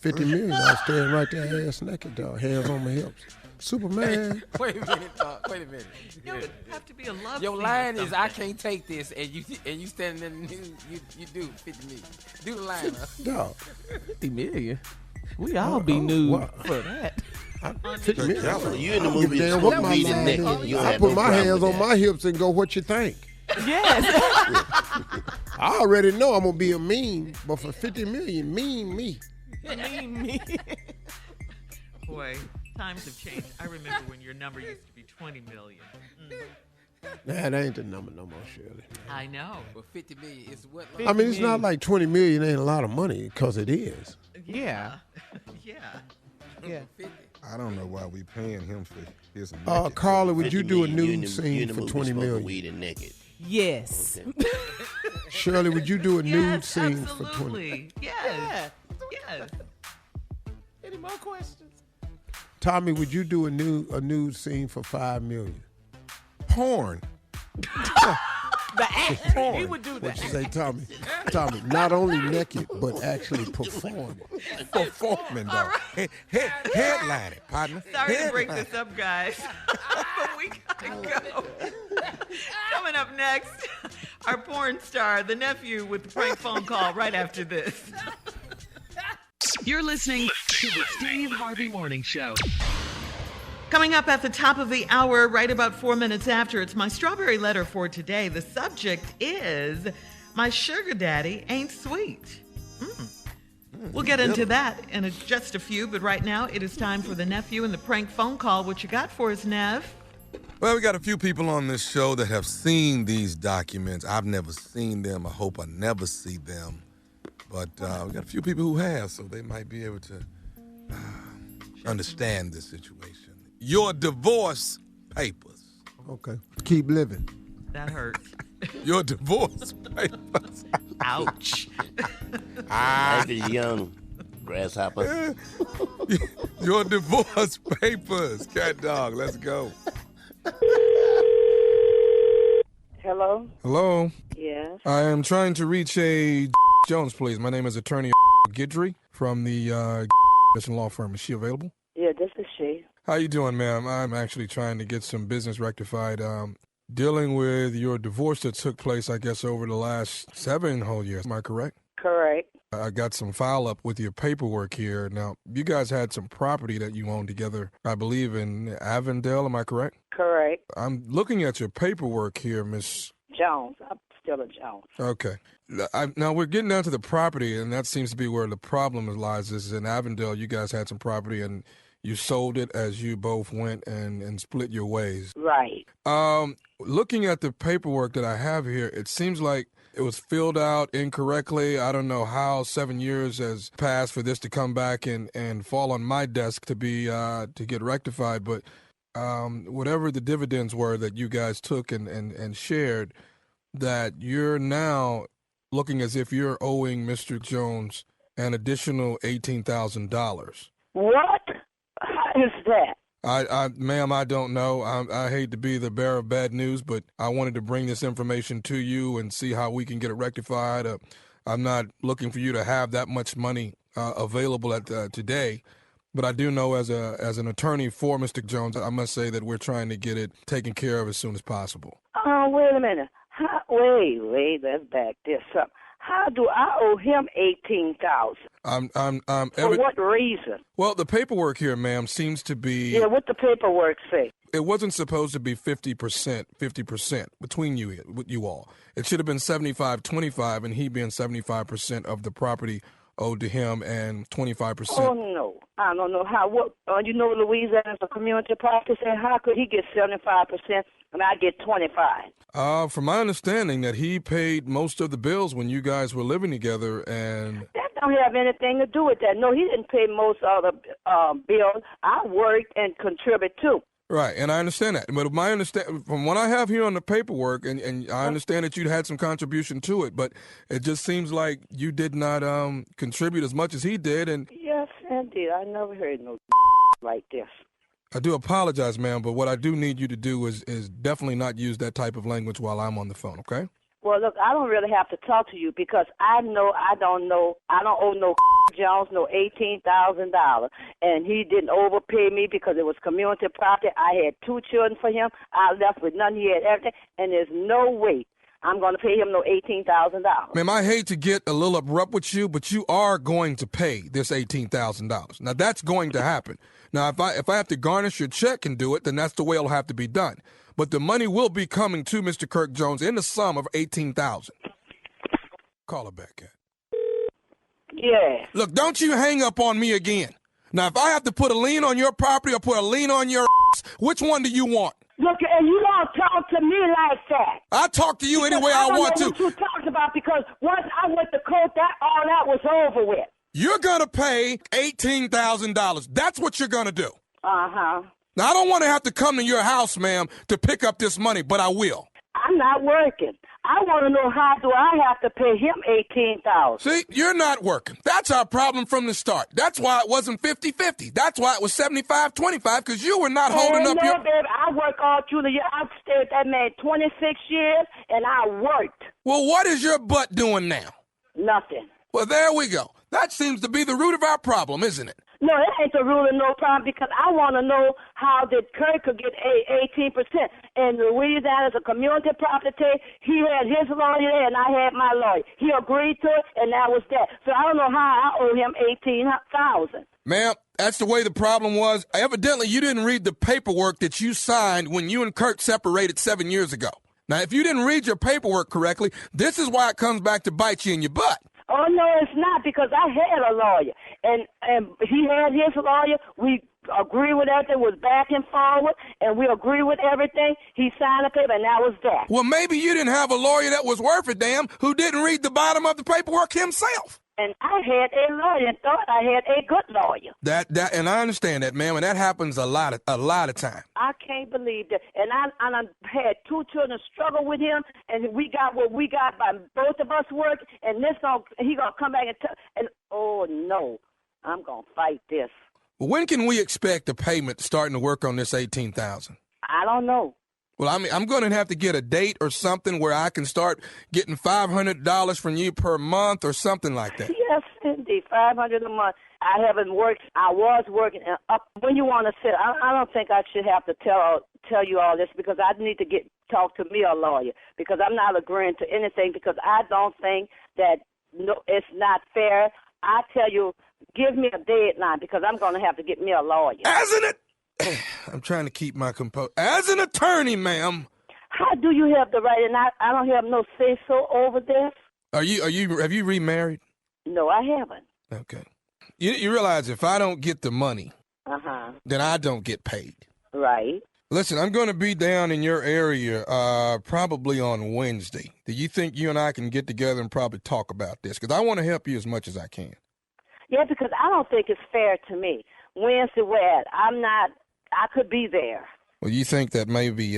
50 million. I was standing right there, ass naked, dog, hands on my hips. Superman. Wait a minute, dog. Wait a minute. It would have to be a love Your scene or line is, I something. can't take this, and you standing in the news, you do 50 million. Do the line, huh? Dog. 50 million. We all be nude for that. 50 million. So you in the I don't give a movie damn what my smoking weed line and naked. is. You don't I have put no my problem hands with on that. my hips and go, what you think? Yes. I already know I'm going to be a meme, but for 50 million, mean me. me. Boy, times have changed. I remember when your number used to be 20 million. Nah, that ain't the number no more, Shirley. I know. But 50 million is what? I mean, it's not like 20 million ain't a lot of money, because it is. Yeah. Yeah. Yeah. I don't know why we paying him for his. Carla, would you 50 do a million, you in nude the scene for movie 20 smoking million? weed and naked. Yes. Shirley, would you do a nude Yes, scene for 20? absolutely. Yes. Yes. Any more questions? Tommy, would you do a nude scene for 5 million? Porn. The act. He would do What that. you say, Tommy? Tommy, not only naked, but actually performing. Performing, dog. Headline it, partner. Sorry to break Headline. this up, guys. But we gotta go. Coming up next, our porn star, the nephew, with the prank phone call right after this. You're listening to the Steve Harvey Morning Show. Coming up at the top of the hour, right about 4 minutes after, it's my strawberry letter for today. The subject is, my sugar daddy ain't sweet. We'll get into that in just a few, but right now it is time for the nephew and the prank phone call. What you got for us, Nev? Well, we got a few people on this show that have seen these documents. I've never seen them. I hope I never see them. But we got a few people who have, so they might be able to understand this situation. Your divorce papers. Okay. Keep living. That hurts. Your divorce papers. Ouch. Life is young, grasshopper. Your divorce papers. Cat dog, let's go. Hello? Hello. Yes. I am trying to reach a Jones, please. My name is Attorney Guidry from the law firm. Is she available? Yeah, this is she. How you doing, ma'am? I'm actually trying to get some business rectified. Dealing with your divorce that took place, I guess, over the last 7 whole years. Am I correct? Correct. I got some file up with your paperwork here. Now, you guys had some property that you owned together, I believe, in Avondale. Am I correct? Correct. I'm looking at your paperwork here, Miss Jones. I'm still a Jones. Okay. Now, we're getting down to the property, and that seems to be where the problem lies. This is in Avondale. You guys had some property, and you sold it as you both went and split your ways. Right. Looking at the paperwork that I have here, it seems like it was filled out incorrectly. I don't know how 7 years has passed for this to come back and fall on my desk to be to get rectified. But whatever the dividends were that you guys took and shared, that you're now looking as if you're owing Mr. Jones an additional $18,000. What? How is that? Ma'am, I don't know. I hate to be the bearer of bad news, but I wanted to bring this information to you and see how we can get it rectified. I'm not looking for you to have that much money available at today, but I do know as an attorney for Mr. Jones, I must say that we're trying to get it taken care of as soon as possible. Wait a minute. Wait, let's back this up. How do I owe him $18,000? For what reason? Well, the paperwork here, ma'am, seems to be... Yeah, what the paperwork say? It wasn't supposed to be 50% between you all. It should have been 75-25, and he being 75% of the property owed to him and 25%. Oh, no. I don't know how. You know Louisiana is a community practice, and how could he get 75% and I get 25%? From my understanding, that he paid most of the bills when you guys were living together, and... That don't have anything to do with that. No, he didn't pay most of the bills. I worked and contributed too. Right, and I understand that. But from what I have here on the paperwork, and I understand that you had some contribution to it, but it just seems like you did not contribute as much as he did. And yes, indeed. I never heard no like this. I do apologize, ma'am, but what I do need you to do is definitely not use that type of language while I'm on the phone, okay? Well, look, I don't really have to talk to you because I don't owe no Jones no $18,000, and he didn't overpay me because it was community property. I had 2 children for him. I left with none. He had everything, and there's no way I'm going to pay him no $18,000. Ma'am, I hate to get a little abrupt with you, but you are going to pay this $18,000. Now, that's going to happen. Now, if I have to garnish your check and do it, then that's the way it'll have to be done. But the money will be coming to Mr. Kirk Jones in the sum of $18,000. Call her back, Cat. Yeah. Look, don't you hang up on me again. Now, if I have to put a lien on your property or put a lien on your which one do you want? Look, and you don't talk to me like that. I talk to you any way I want to. I don't know what you talking about because once I went to court, all that was over with. You're going to pay $18,000. That's what you're going to do. Uh-huh. Now, I don't want to have to come to your house, ma'am, to pick up this money, but I will. I'm not working. I want to know how do I have to pay him $18,000. See, you're not working. That's our problem from the start. That's why it wasn't 50-50. That's why it was 75-25, because you were not holding up your... baby, I work all through the year. I've stayed with that man 26 years, and I worked. Well, what is your butt doing now? Nothing. Well, there we go. That seems to be the root of our problem, isn't it? No, that ain't the rule of no problem because I want to know how did Kirk could get 18%. And Louisiana is a community property. He had his lawyer there and I had my lawyer. He agreed to it and that was that. So I don't know how I owe him $18,000. Ma'am, that's the way the problem was. Evidently, you didn't read the paperwork that you signed when you and Kirk separated 7 years ago. Now, if you didn't read your paperwork correctly, this is why it comes back to bite you in your butt. Oh, no, it's not, because I had a lawyer, and he had his lawyer. We agree with everything, was back and forward, and we agree with everything. He signed a paper, and that was that. Well, maybe you didn't have a lawyer that was worth a damn who didn't read the bottom of the paperwork himself. And I had a lawyer and thought I had a good lawyer. And I understand that, ma'am, and that happens a lot of time. I can't believe that. And I had 2 children struggle with him, and we got what we got by both of us work, and he gonna come back and oh no, I'm gonna fight this. Well, when can we expect the payment starting to work on this $18,000? I don't know. Well, I mean, I'm going to have to get a date or something where I can start getting $500 from you per month or something like that. Yes, indeed, $500 a month. I haven't worked. I was working. When you want to sit, I don't think I should have to tell you all this, because I need to talk to me a lawyer, because I'm not agreeing to anything, because I don't think that it's not fair. I tell you, give me a deadline, because I'm going to have to get me a lawyer. I'm trying to keep my composure. As an attorney, ma'am. How do you have the right, and I don't have no say-so over this? Have you remarried? No, I haven't. Okay. You realize if I don't get the money, then I don't get paid. Right. Listen, I'm going to be down in your area probably on Wednesday. Do you think you and I can get together and probably talk about this? Because I want to help you as much as I can. Yeah, because I don't think it's fair to me. Wednesday, where I could be there. Well, you think that maybe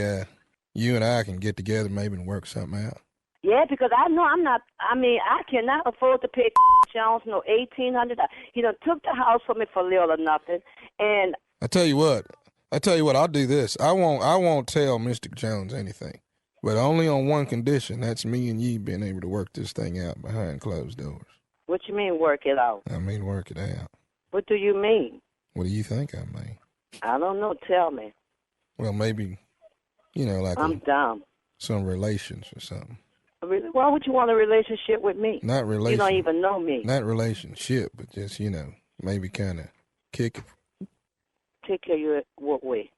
you and I can get together maybe and work something out? Yeah, because I know I cannot afford to pay Jones no $1,800. He done took the house from me for little or nothing. And I tell you what, I'll do this. I won't tell Mr. Jones anything, but only on one condition. That's me and you being able to work this thing out behind closed doors. What you mean, work it out? I mean, work it out. What do you mean? What do you think I mean? I don't know. Tell me. Well, maybe, like I'm dumb. Some relations or something. Really? Why would you want a relationship with me? Not relationship. You don't even know me. Not relationship, but just, maybe kind of kick it. Kick you what way?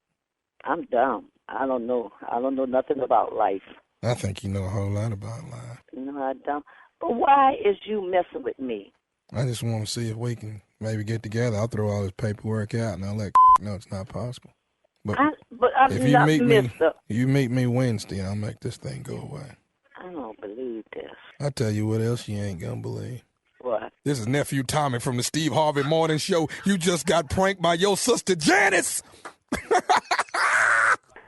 I'm dumb. I don't know. I don't know nothing about life. I think you know a whole lot about life. No, I don't. But why is you messing with me? I just want to see if we can maybe get together. I'll throw all this paperwork out, and I'll let know it's not possible. But I'm if not you meet me Wednesday, and I'll make this thing go away. I don't believe this. I'll tell you what else you ain't gonna believe. What? This is Nephew Tommy from the Steve Harvey Morning Show. You just got pranked by your sister Janice.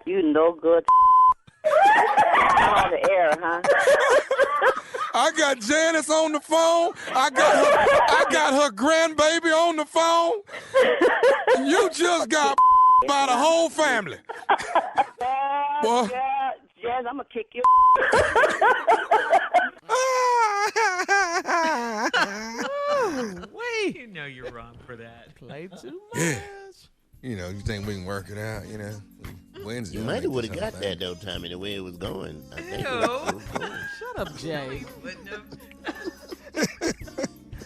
You no good. On the air, huh? I got Janice on the phone. I got her grandbaby on the phone. You just got by the whole family. Boy. Jazz, I'm gonna kick you. Wait. You know you're wrong for that. Play too much. Yeah. You think we can work it out, Wednesday. You might have would have got that, though, Tommy, the way it was going. I think it No. was so cool. Shut up, Jay.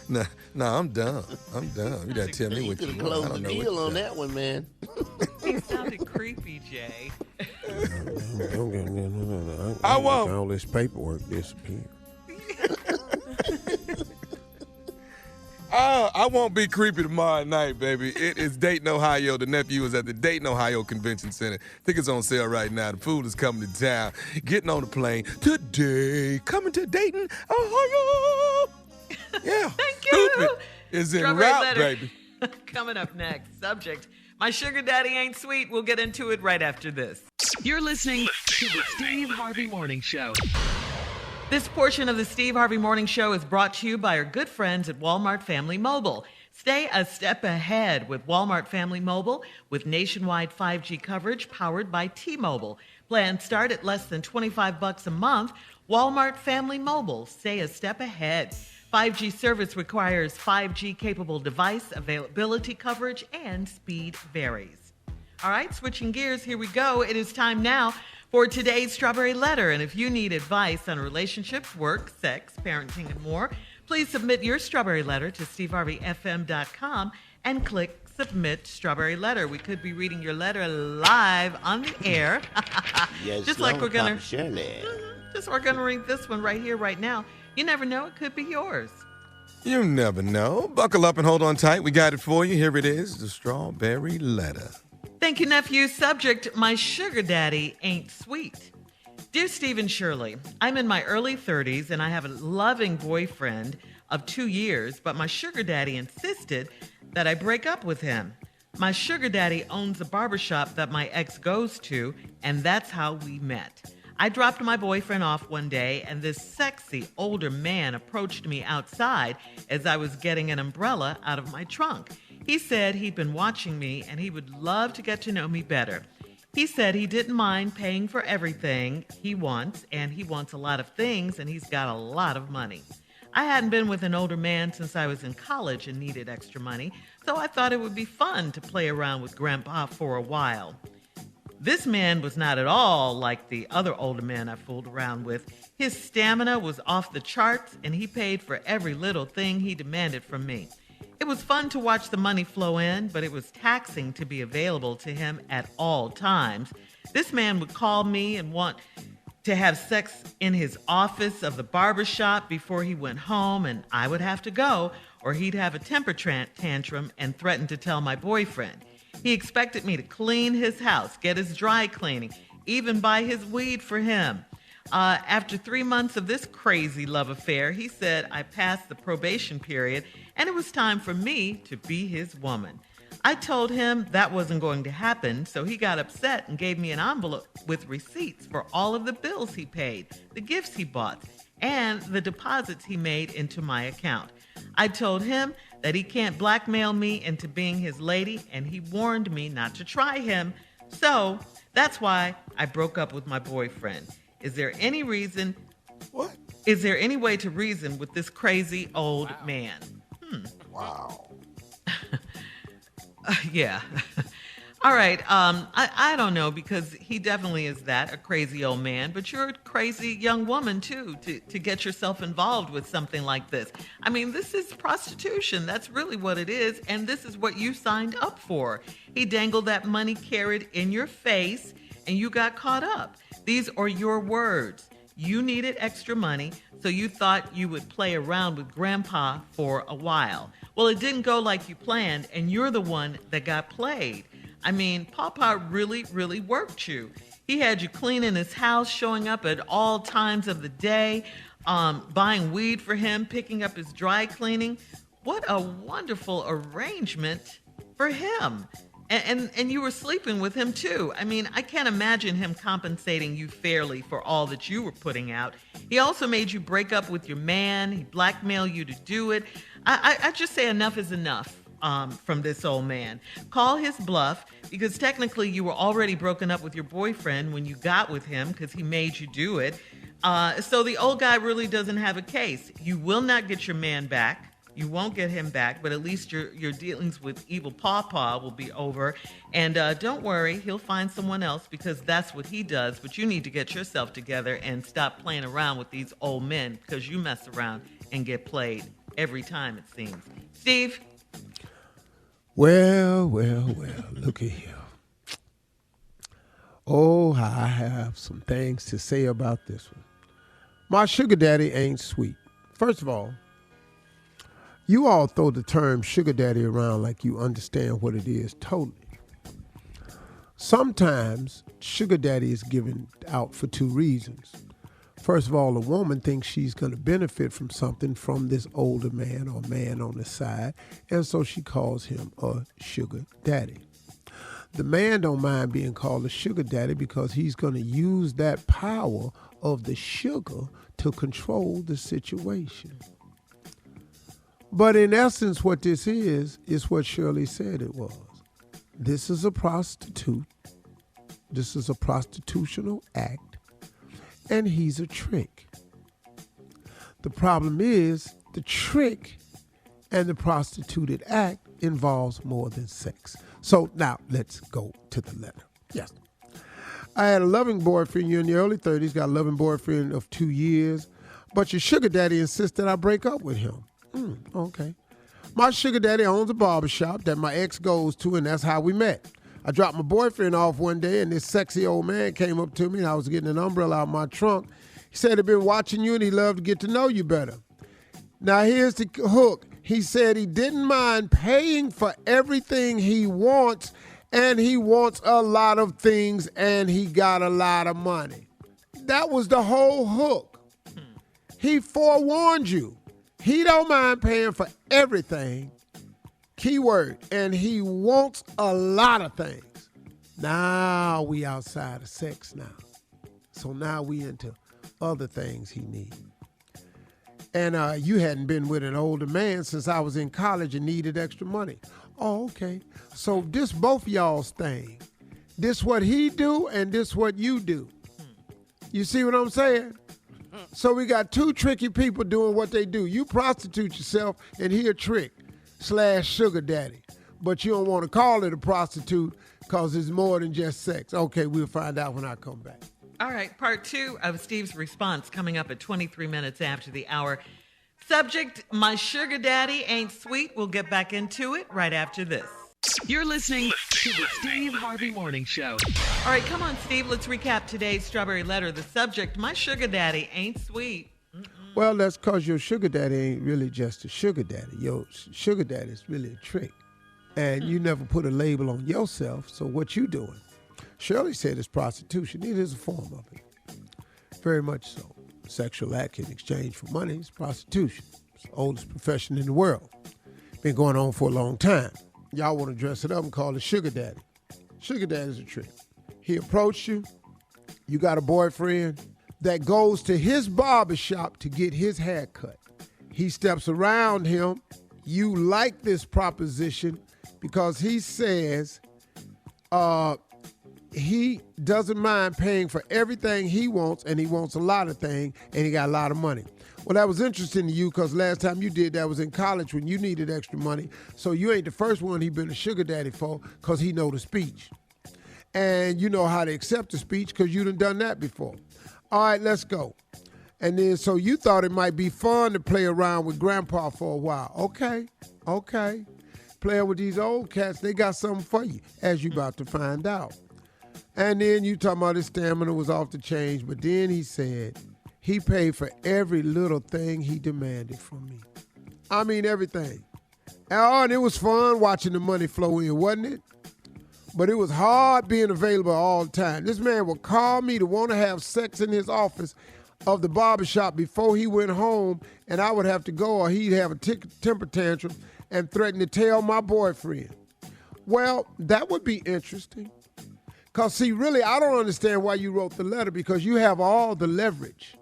No, I'm dumb. You gotta tell me You what could you have want. I closed don't the know what deal to on say. that one, man. He sounded creepy, Jay. I won't. All this paperwork disappear. I won't be creepy tomorrow night, baby. It is Dayton, Ohio. The nephew is at the Dayton, Ohio Convention Center. Tickets on sale right now. The food is coming to town. Getting on the plane today. Coming to Dayton, Ohio. Yeah. Thank you. Stupid is en Strawberry route, letter. baby. Coming up next, subject, my sugar daddy ain't sweet. We'll get into it right after this. You're listening to the Steve Harvey Morning Show. This portion of the Steve Harvey Morning Show is brought to you by our good friends at Walmart Family Mobile. Stay a step ahead with Walmart Family Mobile with nationwide 5G coverage powered by T-Mobile. Plans start at less than $25 a month. Walmart Family Mobile. Stay a step ahead. 5G service requires 5G-capable device availability coverage and speed varies. All right, switching gears, here we go. It is time now for today's Strawberry Letter. And if you need advice on relationships, work, sex, parenting, and more, please submit your Strawberry Letter to steveharveyfm.com and click Submit Strawberry Letter. We could be reading your letter live on the air. Yes, just like we're gonna Shirley. read this one right here, right now. You never know, it could be yours. You never know. Buckle up and hold on tight. We got it for you. Here it is, the strawberry letter. Thank you, nephew. Subject, my sugar daddy ain't sweet. Dear Steve and Shirley, I'm in my early 30s and I have a loving boyfriend of 2 years, but my sugar daddy insisted that I break up with him. My sugar daddy owns a barbershop that my ex goes to, and that's how we met. I dropped my boyfriend off one day, and this sexy older man approached me outside as I was getting an umbrella out of my trunk. He said he'd been watching me and he would love to get to know me better. He said he didn't mind paying for everything he wants, and he wants a lot of things, and he's got a lot of money. I hadn't been with an older man since I was in college and needed extra money, so I thought it would be fun to play around with Grandpa for a while. This man was not at all like the other older men I fooled around with. His stamina was off the charts, and he paid for every little thing he demanded from me. It was fun to watch the money flow in, but it was taxing to be available to him at all times. This man would call me and want to have sex in his office of the barbershop before he went home, and I would have to go, or he'd have a temper tantrum and threaten to tell my boyfriend. He expected me to clean his house, get his dry cleaning, even buy his weed for him. After 3 months of this crazy love affair, he said I passed the probation period and it was time for me to be his woman. I told him that wasn't going to happen, so he got upset and gave me an envelope with receipts for all of the bills he paid, the gifts he bought, and the deposits he made into my account. I told him that he can't blackmail me into being his lady, and he warned me not to try him. So that's why I broke up with my boyfriend. Is there any reason? What? Is there any way to reason with this crazy old man? Wow. Yeah. All right. I don't know, because he definitely is that, a crazy old man, but you're a crazy young woman too, to get yourself involved with something like this. I mean, this is prostitution. That's really what it is. And this is what you signed up for. He dangled that money carrot in your face and you got caught up. These are your words. You needed extra money, so you thought you would play around with Grandpa for a while. Well, it didn't go like you planned, and you're the one that got played. I mean, Papa really, really worked you. He had you cleaning his house, showing up at all times of the day, buying weed for him, picking up his dry cleaning. What a wonderful arrangement for him. And you were sleeping with him too. I mean, I can't imagine him compensating you fairly for all that you were putting out. He also made you break up with your man. He blackmailed you to do it. I just say enough is enough from this old man. Call his bluff, because technically you were already broken up with your boyfriend when you got with him, because he made you do it. So the old guy really doesn't have a case. You will not get your man back. You won't get him back, but at least your dealings with evil Pawpaw will be over. And don't worry, he'll find someone else, because that's what he does. But you need to get yourself together and stop playing around with these old men, because you mess around and get played every time, it seems. Steve? Well, look at here. Oh, I have some things to say about this one. My sugar daddy ain't sweet. First of all, you all throw the term sugar daddy around like you understand what it is totally. Sometimes sugar daddy is given out for two reasons. First of all, a woman thinks she's going to benefit from something from this older man or man on the side, and so she calls him a sugar daddy. The man don't mind being called a sugar daddy because he's going to use that power of the sugar to control the situation. But in essence, what this is what Shirley said it was. This is a prostitute. This is a prostitutional act, and he's a trick. The problem is the trick and the prostituted act involves more than sex. So now let's go to the letter. Yes. I had a loving boyfriend. You're in your early 30s, got a loving boyfriend of 2 years, but your sugar daddy insisted I break up with him. Okay. My sugar daddy owns a barbershop that my ex goes to, and that's how we met. I dropped my boyfriend off one day, and this sexy old man came up to me, and I was getting an umbrella out of my trunk. He said he'd been watching you, and he'd love to get to know you better. Now, here's the hook. He said he didn't mind paying for everything he wants, and he wants a lot of things, and he got a lot of money. That was the whole hook. He forewarned you. He don't mind paying for everything, keyword, and he wants a lot of things. Now we outside of sex now. So now we into other things he needs. And you hadn't been with an older man since I was in college and needed extra money. Oh, okay. So this both y'all's thing. This what he do and this what you do. You see what I'm saying? So we got two tricky people doing what they do. You prostitute yourself and he a trick / sugar daddy. But you don't want to call it a prostitute because it's more than just sex. Okay, we'll find out when I come back. All right, part 2 of Steve's response coming up at 23 minutes after the hour. Subject, my sugar daddy ain't sweet. We'll get back into it right after this. You're listening to the Steve Harvey Morning Show. All right, come on, Steve. Let's recap today's Strawberry Letter. The subject, my sugar daddy ain't sweet. Well, that's because your sugar daddy ain't really just a sugar daddy. Your sugar daddy is really a trick. And you never put a label on yourself, so what you doing? Shirley said it's prostitution. It is a form of it. Very much so. Sexual act in exchange for money is prostitution. It's the oldest profession in the world. Been going on for a long time. Y'all want to dress it up and call it sugar daddy. Sugar daddy is a trick. He approached you. You got a boyfriend that goes to his barbershop to get his hair cut. He steps around him. You like this proposition because he says he doesn't mind paying for everything he wants, and he wants a lot of things, and he got a lot of money. Well, that was interesting to you because last time you did that was in college when you needed extra money. So you ain't the first one he been a sugar daddy for because he know the speech. And you know how to accept the speech because you done that before. All right, let's go. And then so you thought it might be fun to play around with grandpa for a while. Okay. Playing with these old cats, they got something for you, as you about to find out. And then you talking about his stamina was off the change, but then he said he paid for every little thing he demanded from me. I mean, everything. And it was fun watching the money flow in, wasn't it? But it was hard being available all the time. This man would call me to want to have sex in his office of the barbershop before he went home, and I would have to go or he'd have a temper tantrum and threaten to tell my boyfriend. Well, that would be interesting. Because, see, really, I don't understand why you wrote the letter because you have all the leverage.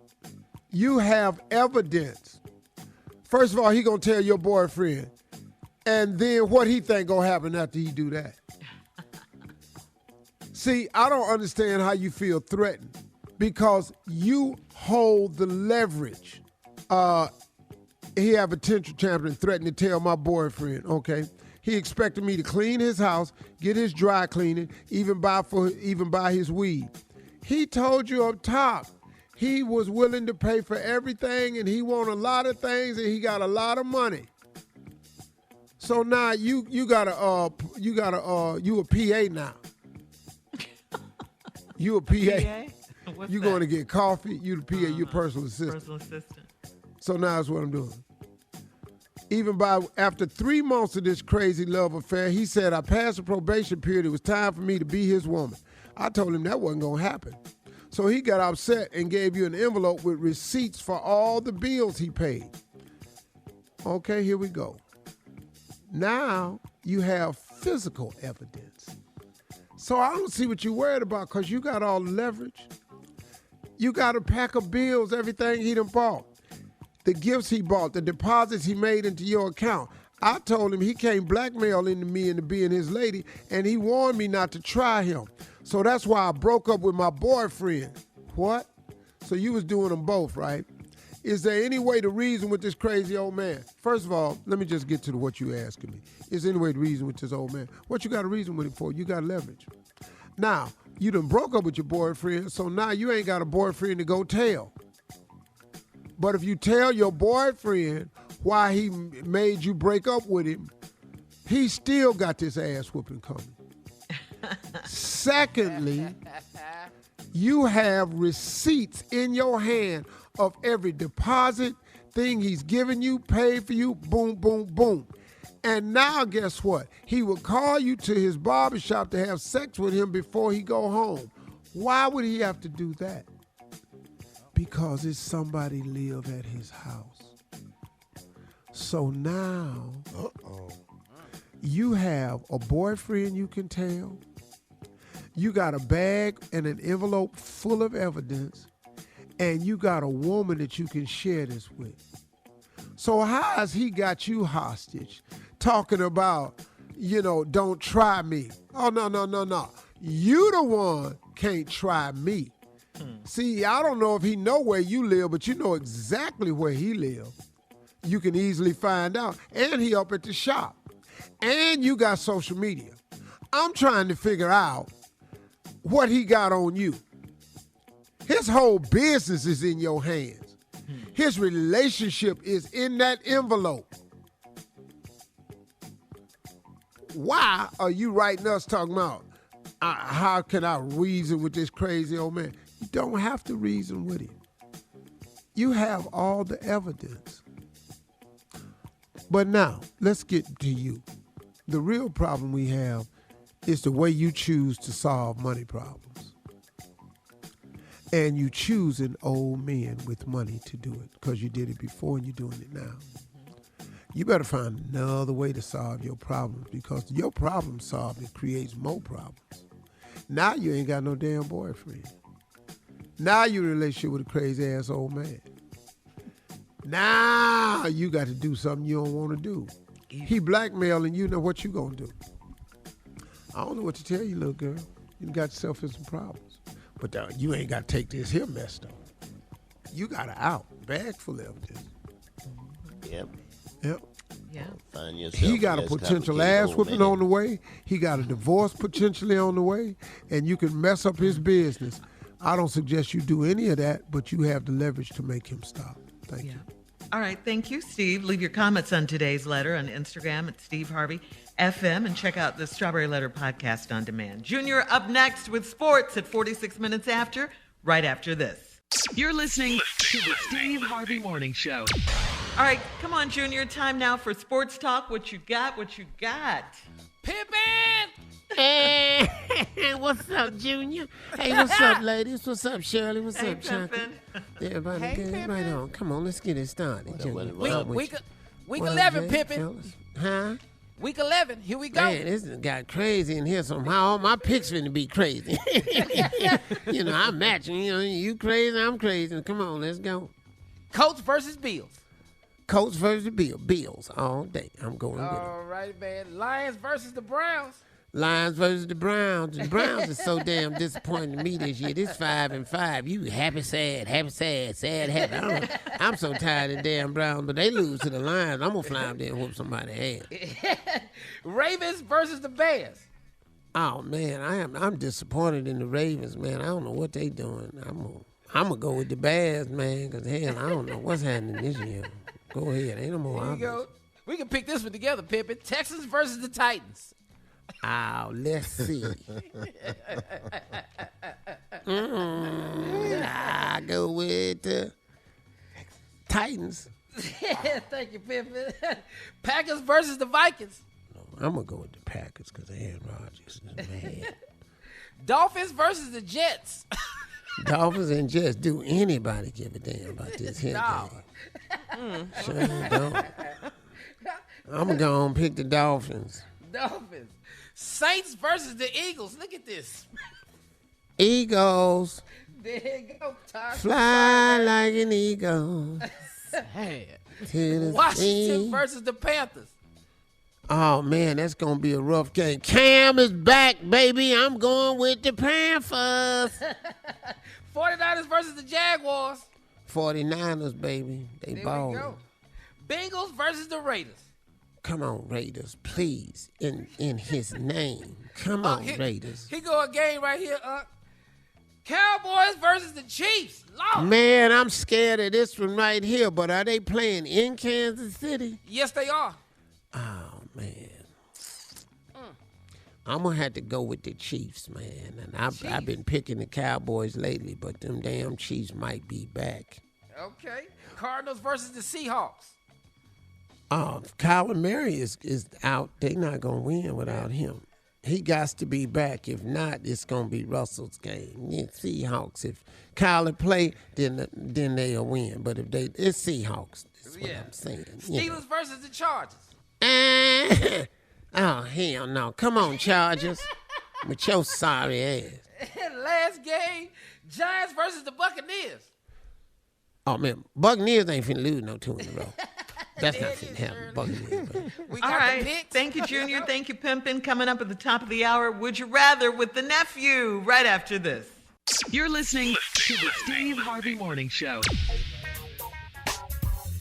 You have evidence. First of all, he going to tell your boyfriend. And then what he think going to happen after he do that? See, I don't understand how you feel threatened because you hold the leverage. He have a temper tantrum and threatened to tell my boyfriend, okay? He expected me to clean his house, get his dry cleaning, even buy his weed. He told you up top he was willing to pay for everything and he want a lot of things and he got a lot of money. So now you a PA now. You a PA? You going to get coffee? You the PA, your personal assistant. Personal assistant. So now that's what I'm doing. Even after 3 months of this crazy love affair, he said, I passed the probation period. It was time for me to be his woman. I told him that wasn't going to happen. So he got upset and gave you an envelope with receipts for all the bills he paid. Okay, here we go. Now you have physical evidence. So I don't see what you're worried about because you got all the leverage. You got a pack of bills, everything he done bought. The gifts he bought, the deposits he made into your account. I told him he can't blackmail into me into being his lady, and he warned me not to try him. So that's why I broke up with my boyfriend. What? So you was doing them both, right? Is there any way to reason with this crazy old man? First of all, let me just get to what you asking me. Is there any way to reason with this old man? What you got to reason with him for? You got leverage. Now, you done broke up with your boyfriend, so now you ain't got a boyfriend to go tell. But if you tell your boyfriend why he made you break up with him, he still got this ass whooping coming. Secondly, you have receipts in your hand of every deposit thing he's giving you, paid for you, boom, boom, boom. And now guess what? He will call you to his barbershop to have sex with him before he go home. Why would he have to do that? Because it's somebody live at his house. So now you have a boyfriend you can tell. You got a bag and an envelope full of evidence. And you got a woman that you can share this with. So how has he got you hostage? Talking about, don't try me. Oh, no. You the one can't try me. See, I don't know if he know where you live, but you know exactly where he live. You can easily find out. And he up at the shop. And you got social media. I'm trying to figure out what he got on you. His whole business is in your hands. His relationship is in that envelope. Why are you writing us talking about how can I reason with this crazy old man? You don't have to reason with him. You have all the evidence. But now, let's get to you. The real problem we have is the way you choose to solve money problems. And you choosing old men with money to do it because you did it before and you're doing it now. You better find another way to solve your problems because your problem solving creates more problems. Now you ain't got no damn boyfriend. Now you're in a relationship with a crazy ass old man. Now you got to do something you don't want to do. He blackmailing you, know what you gonna do. I don't know what to tell you, little girl. You got yourself in some problems. But you ain't got to take this here mess, though. You got an out. Bag full of evidence. Yep. Yeah. Find yourself He got a potential ass whipping on the way. He got a divorce potentially on the way. And you can mess up his business. I don't suggest you do any of that, but you have the leverage to make him stop. Thank you. All right. Thank you, Steve. Leave your comments on today's letter on Instagram at Steve Harvey FM and check out the Strawberry Letter podcast on demand. Junior up next with sports at 46 minutes after, right after this. You're listening to the Steve Harvey Morning Show. All right. Come on, Junior. Time now for sports talk. What you got? Pimpin! Hey, what's up, Junior? Hey, what's up, ladies? What's up, Shirley? What's up, Chucky? Everybody good? Right on. Come on, let's get it started, Junior. Week 11, Pimpin. Huh? Week 11, here we go. Man, this got crazy in here somehow. All my picks finna be crazy. I'm matching. You crazy, I'm crazy. Come on, let's go. Colts versus Bills. Colts versus Bills all day. I'm going with it. All right, man. Lions versus the Browns. Lions versus the Browns. The Browns is so damn disappointing to me this year. This 5-5. You happy, sad, happy. I'm so tired of the damn Browns, but they lose to the Lions. I'm going to fly up there and whoop somebody's ass. Ravens versus the Bears. Oh, man, I'm disappointed in the Ravens, man. I don't know what they doing. I'm going to go with the Bears, man, because, hell, I don't know what's happening this year. Go ahead. Ain't no more Here you go. We can pick this one together, Pimpin. Texans versus the Titans. Oh, let's see. I go with the Titans. Thank you, Pimpin. Packers versus the Vikings. I'm going to go with the Packers because Aaron Rodgers is mad. Dolphins versus the Jets. Dolphins and Jets. Do anybody give a damn about this here game? Sure don't. I'm going to go and pick the Dolphins. Dolphins. Saints versus the Eagles. Look at this. Eagles. There you go. Fly like an eagle. Washington versus the Panthers. Oh, man, that's going to be a rough game. Cam is back, baby. I'm going with the Panthers. 49ers versus the Jaguars. 49ers, baby. They ballin'. There we go. Bengals versus the Raiders. Come on, Raiders, please, in his name. Come on, Raiders. Here go a game right here, Cowboys versus the Chiefs. Lord. Man, I'm scared of this one right here, but are they playing in Kansas City? Yes, they are. Oh, man. I'm going to have to go with the Chiefs, man. And I've been picking the Cowboys lately, but them damn Chiefs might be back. Okay. Cardinals versus the Seahawks. Kyler Murray is out. They're not going to win without him. He got to be back. If not, it's going to be Russell's game. It's Seahawks. If Kyler play, then they'll win. But if it's Seahawks. That's what I'm saying. Steelers versus the Chargers. Oh, hell no. Come on, Chargers. With your sorry ass. Last game, Giants versus the Buccaneers. Oh, man. Buccaneers ain't finna lose no 2 in a row. That's not finna happen. Buccaneers. All right. Thank you, Junior. Thank you, Pimpin. Coming up at the top of the hour, Would You Rather with the nephew right after this. You're listening to the Steve Harvey Morning Show.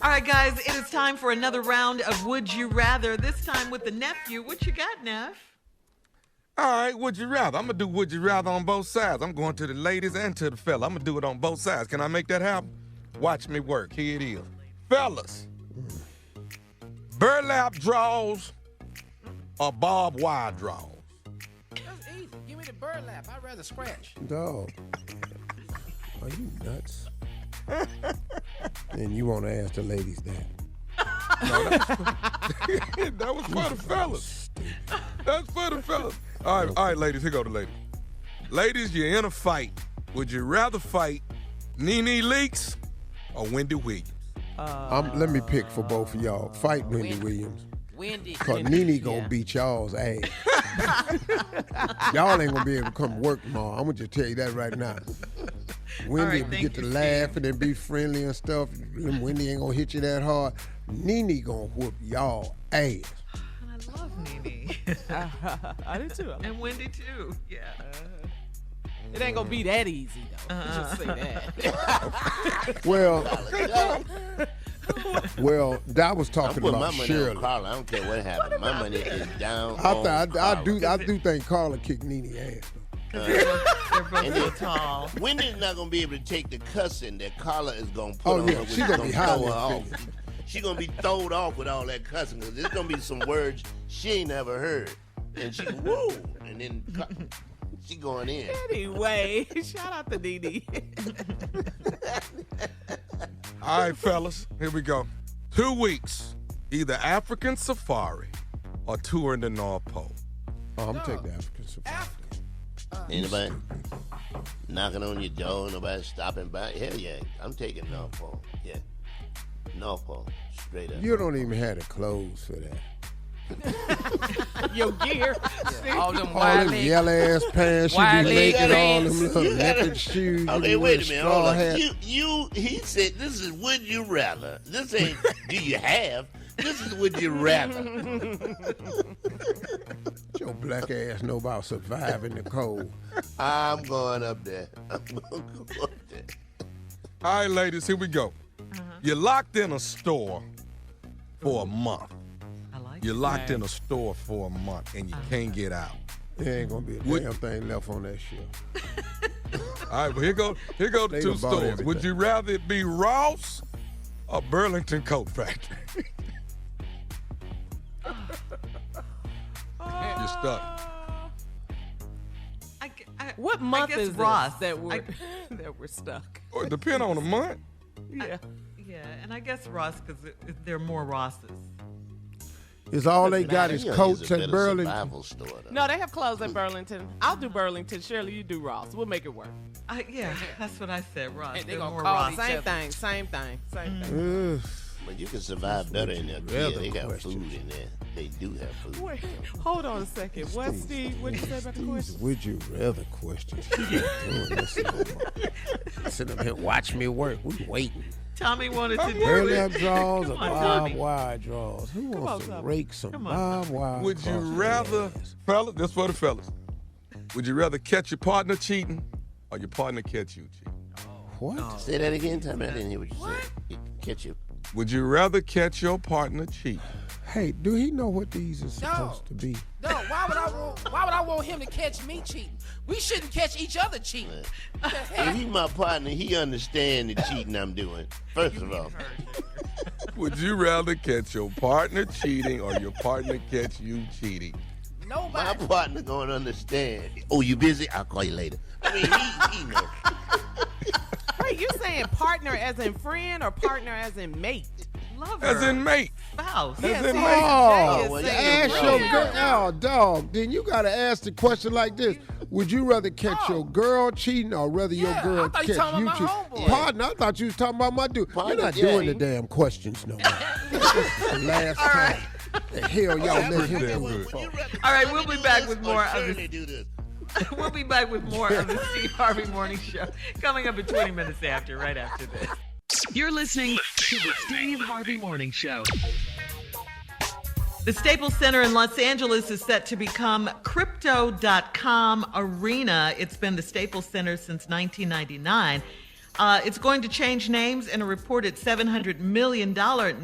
All right, guys, it is time for another round of Would You Rather, this time with the nephew. What you got, Neff? All right, would you rather? I'm going to do would you rather on both sides. I'm going to the ladies and to the fella. I'm going to do it on both sides. Can I make that happen? Watch me work. Here it is. Fellas, burlap draws or barbed wire draws? That's easy. Give me the burlap. I'd rather scratch. Dog. Are you nuts? And you want to ask the ladies that? No, that was for the fellas. That's for the fellas. All right, ladies, here go the ladies. Ladies, you're in a fight. Would you rather fight Nene Leakes or Wendy Williams? Let me pick for both of y'all. Fight Wendy Williams. Because Nene gonna beat y'all's ass. Y'all ain't gonna be able to come work tomorrow. I'm gonna just tell you that right now. Wendy will get to laugh and be friendly and stuff. Wendy ain't gonna hit you that hard. Nene gonna whoop y'all ass. I love Nene. I do too. And Wendy too. Yeah. It ain't gonna be that easy though. Just say that. Well, that was talking I'm about my money Shirley. on Carla. I don't care what happened. My money is down. I do think Carla kicked Nene ass. They're both so tall. Wendy's not gonna be able to take the cussing that Carla is gonna put on her. She's gonna be highly offended. She's gonna be thrown off with all that cussing because there's gonna be some words she ain't never heard, and she woo, and then she going in. Anyway, shout out to Nene. All right, fellas, here we go. 2 weeks, either African safari or touring the North Pole. Oh, I'm taking the African safari. Anybody knocking on your door? Nobody stopping by? Hell yeah, I'm taking North Pole. Yeah, North Pole, straight up. You don't even have the clothes for that. Your gear. All them yellow ass pants you be making, all them little leopard shoes. Okay, wait a minute. Hold on. He said this is would you rather. This ain't do you have. This is would you rather. Your black ass know about surviving the cold. I'm going up there. I'm going to go up there. All right, ladies, here we go. You're locked in a store for a month. You're locked in a store for a month and you can't get out. There ain't gonna be a damn thing left on that shelf. All right, well, here go the 2 stores. Everything. Would you rather it be Ross or Burlington Coat Factory? You're stuck. What month is Ross that we're stuck? Well, it depends on the month. Yeah. Yeah, and I guess Ross because there are more Rosses. Is all they got is coats at Burlington? No, they have clothes at Burlington. I'll do Burlington. Shirley, you do Ross. We'll make it work. Yeah, that's what I said, Ross. And they're There are gonna more call Rosses. Same thing. But you can survive better in there. Yeah, they got food in there. They do have food. Wait, hold on a second. What, Steve? What did you say about the question? Would you rather questions? Sit up here, watch me work. We waiting. Tommy wanted to do Burlap it. draws or Come on, barbed Tommy. wire draws? Who wants to rake some barbed wire? Would you rather, fellas, this for the fellas. Would you rather catch your partner cheating or your partner catch you cheating? What? Say that again, Tommy. I didn't hear what you said. Catch you. Would you rather catch your partner cheating? Hey, do he know what these are supposed to be? No, why would I want him to catch me cheating? We shouldn't catch each other cheating. If he my partner, he understand the cheating I'm doing. First of all. Would you rather catch your partner cheating or your partner catch you cheating? Nobody. My partner gonna understand. Oh, you busy? I'll call you later. I mean, he knows. Wait, you saying partner as in friend or partner as in mate? Lover. As in mate. Spouse. As in mate. Oh, ask your girl. Oh, dog. Then you got to ask the question like this. Would you rather catch your girl cheating or rather your girl catch you cheating? Partner, I thought you was talking about my dude. You're not doing the damn questions no more. The last time. The hell y'all let him do it for? All right, we'll be back with more of this. We'll be back with more of the Steve Harvey Morning Show coming up in 20 minutes after, right after this. You're listening to the Steve Harvey Morning Show. The Staples Center in Los Angeles is set to become Crypto.com Arena. It's been the Staples Center since 1999. It's going to change names in a reported $700 million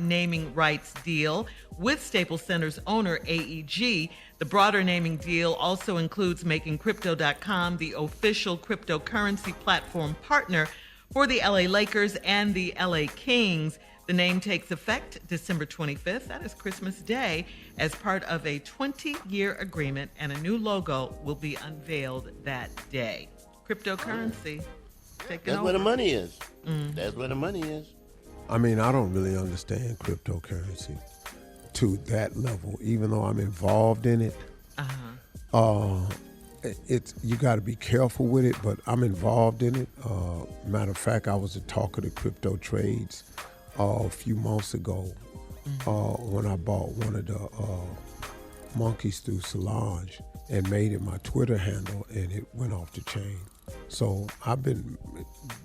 naming rights deal with Staples Center's owner, AEG. The broader naming deal also includes making Crypto.com the official cryptocurrency platform partner for the LA Lakers and the LA Kings. The name takes effect December 25th, that is Christmas Day, as part of a 20-year agreement, and a new logo will be unveiled that day. Cryptocurrency. That's where the money is. That's where the money is. I mean, I don't really understand cryptocurrency to that level, even though I'm involved in it. It's you got to be careful with it, but I'm involved in it. Matter of fact, I was a talker to crypto trades a few months ago when I bought one of the monkeys through Solange and made it my Twitter handle, and it went off the chain. So I've been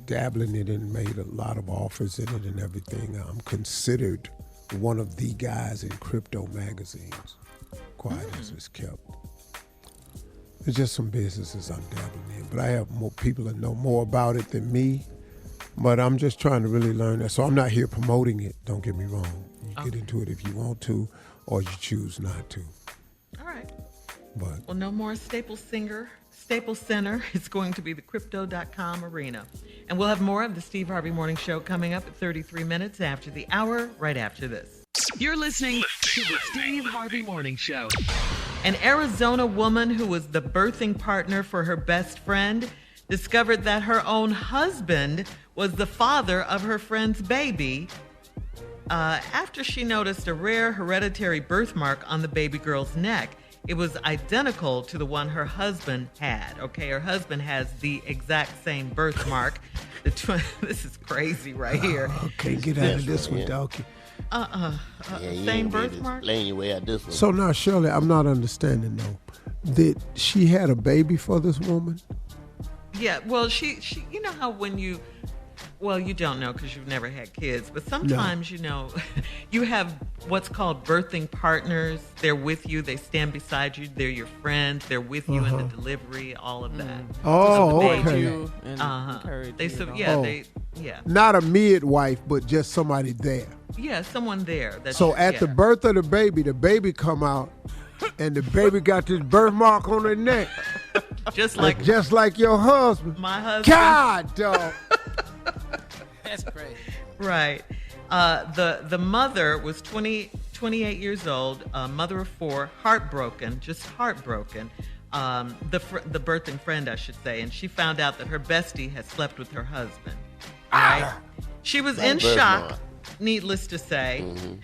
dabbling in it and made a lot of offers in it and everything. I'm considered one of the guys in crypto magazines, quiet as it's kept. There's just some businesses I'm dabbling in, but I have more people that know more about it than me, but I'm just trying to really learn that. So I'm not here promoting it, don't get me wrong. You get into it if you want to, or you choose not to. All right. But well, no more Staples Center. It's going to be the Crypto.com Arena. And we'll have more of the Steve Harvey Morning Show coming up at 33 minutes after the hour, right after this. You're listening to the Steve Harvey Morning Show. An Arizona woman who was the birthing partner for her best friend discovered that her own husband was the father of her friend's baby after she noticed a rare hereditary birthmark on the baby girl's neck. It was identical to the one her husband had. Okay, her husband has the exact same birthmark. This is crazy right here. Okay, get out of this one, doggy. Same birthmark? Explain your way out this one. So now, Shirley, I'm not understanding though. Did she had a baby for this woman? Yeah, well, she you know how when you, well, you don't know because you've never had kids, but sometimes, you know, you have what's called birthing partners. They're with you. They stand beside you. They're your friends. They're with you in the delivery, all of that. Oh, so okay. They Not a midwife, but just somebody there. Yeah, someone there. So at the birth of the baby come out, and the baby got this birthmark on her neck. Just like your husband. My husband. God, dog. That's crazy. Right. The mother was 28 years old, mother of four, just heartbroken. The birthing friend, I should say, and she found out that her bestie had slept with her husband. Right? She was in shock, needless to say. Mm-hmm.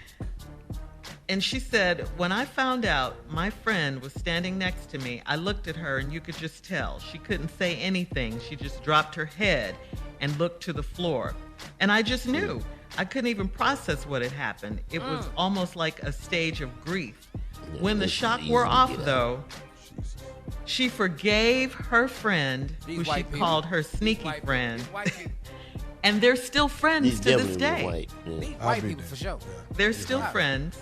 And she said, when I found out my friend was standing next to me, I looked at her and you could just tell. She couldn't say anything. She just dropped her head and looked to the floor. And I just knew. I couldn't even process what had happened. It was almost like a stage of grief. When the shock wore off, though, she forgave her friend, who she called her sneaky friend. And they're still friends to this day. White people for sure. They're still friends.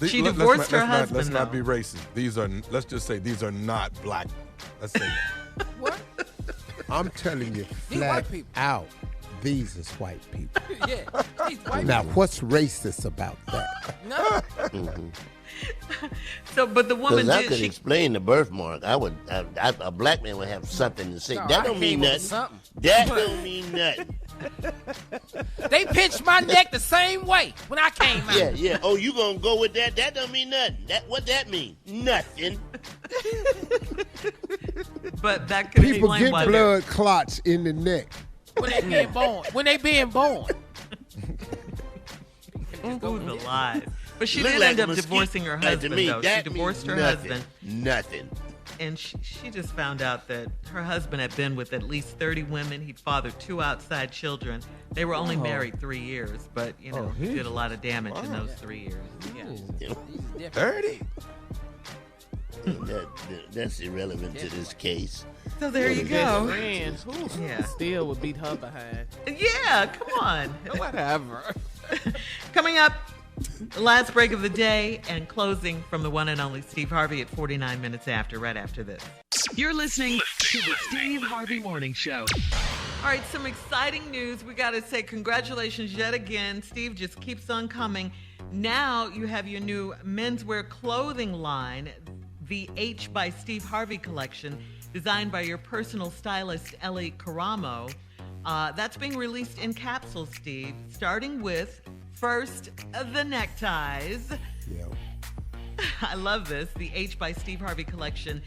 She divorced her husband. Let's not be racist. Let's just say these are not black. Let's say that. What? I'm telling you flat out, these is white people. Yeah, these white now, people. what's racist about that? No. So, but the woman I could explain the birthmark. A black man would have something to say. No, that don't mean nothing. That don't mean nothing. They pinched my neck the same way when I came out. Yeah. Oh, you gonna go with that? That don't mean nothing. What that mean? Nothing. But that could people explain get why blood clots in the neck. when they being born. When they being born. Ooh, the lies. But she Look did like end a up mosquito. divorcing her Like, to husband, me, though. She that divorced her means husband. Nothing. And she just found out that her husband had been with at least 30 women. He'd fathered 2 outside children. They were only married 3 years, but, you know, he did a lot of damage in those 3 years. Yeah. 30? That's irrelevant to this case. So there you go. Friend, Yeah. still would beat her behind. Yeah, come on. Whatever. Coming up, the last break of the day and closing from the one and only Steve Harvey at 49 minutes after, right after this. You're listening to the Steve Harvey Morning Show. All right, some exciting news. We got to say congratulations yet again. Steve just keeps on coming. Now you have your new menswear clothing line, the H by Steve Harvey collection, designed by your personal stylist, Ellie Caramo. That's being released in capsules, Steve, starting with first the neckties. Yeah. I love this. The H by Steve Harvey collection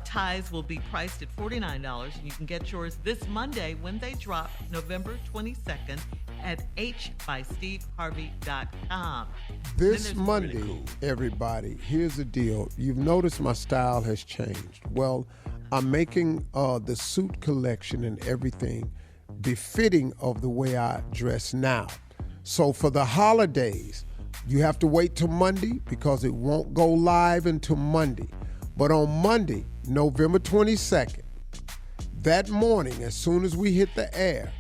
ties will be priced at $49, and you can get yours this Monday when they drop, November 22nd, at hbysteveharvey.com. This Monday, everybody, here's the deal. You've noticed my style has changed. Well, I'm making the suit collection and everything befitting of the way I dress now. So for the holidays, you have to wait till Monday because it won't go live until Monday. But on Monday, November 22nd, that morning, as soon as we hit the air,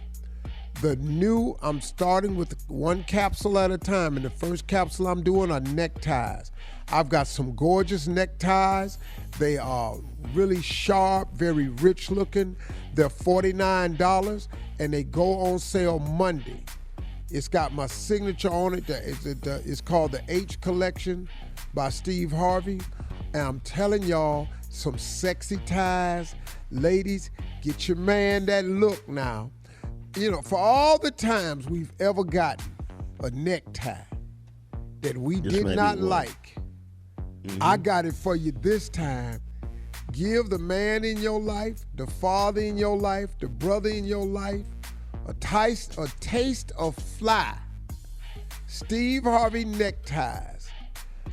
I'm starting with one capsule at a time, and the first capsule I'm doing are neckties. I've got some gorgeous neckties. They are really sharp, very rich looking. They're $49, and they go on sale Monday. It's got my signature on it. It's called the H Collection by Steve Harvey. And I'm telling y'all, some sexy ties. Ladies, get your man that look now. You know, for all the times we've ever gotten a necktie that we did not like, I got it for you this time. Give the man in your life, the father in your life, the brother in your life, a taste of fly. Steve Harvey neckties.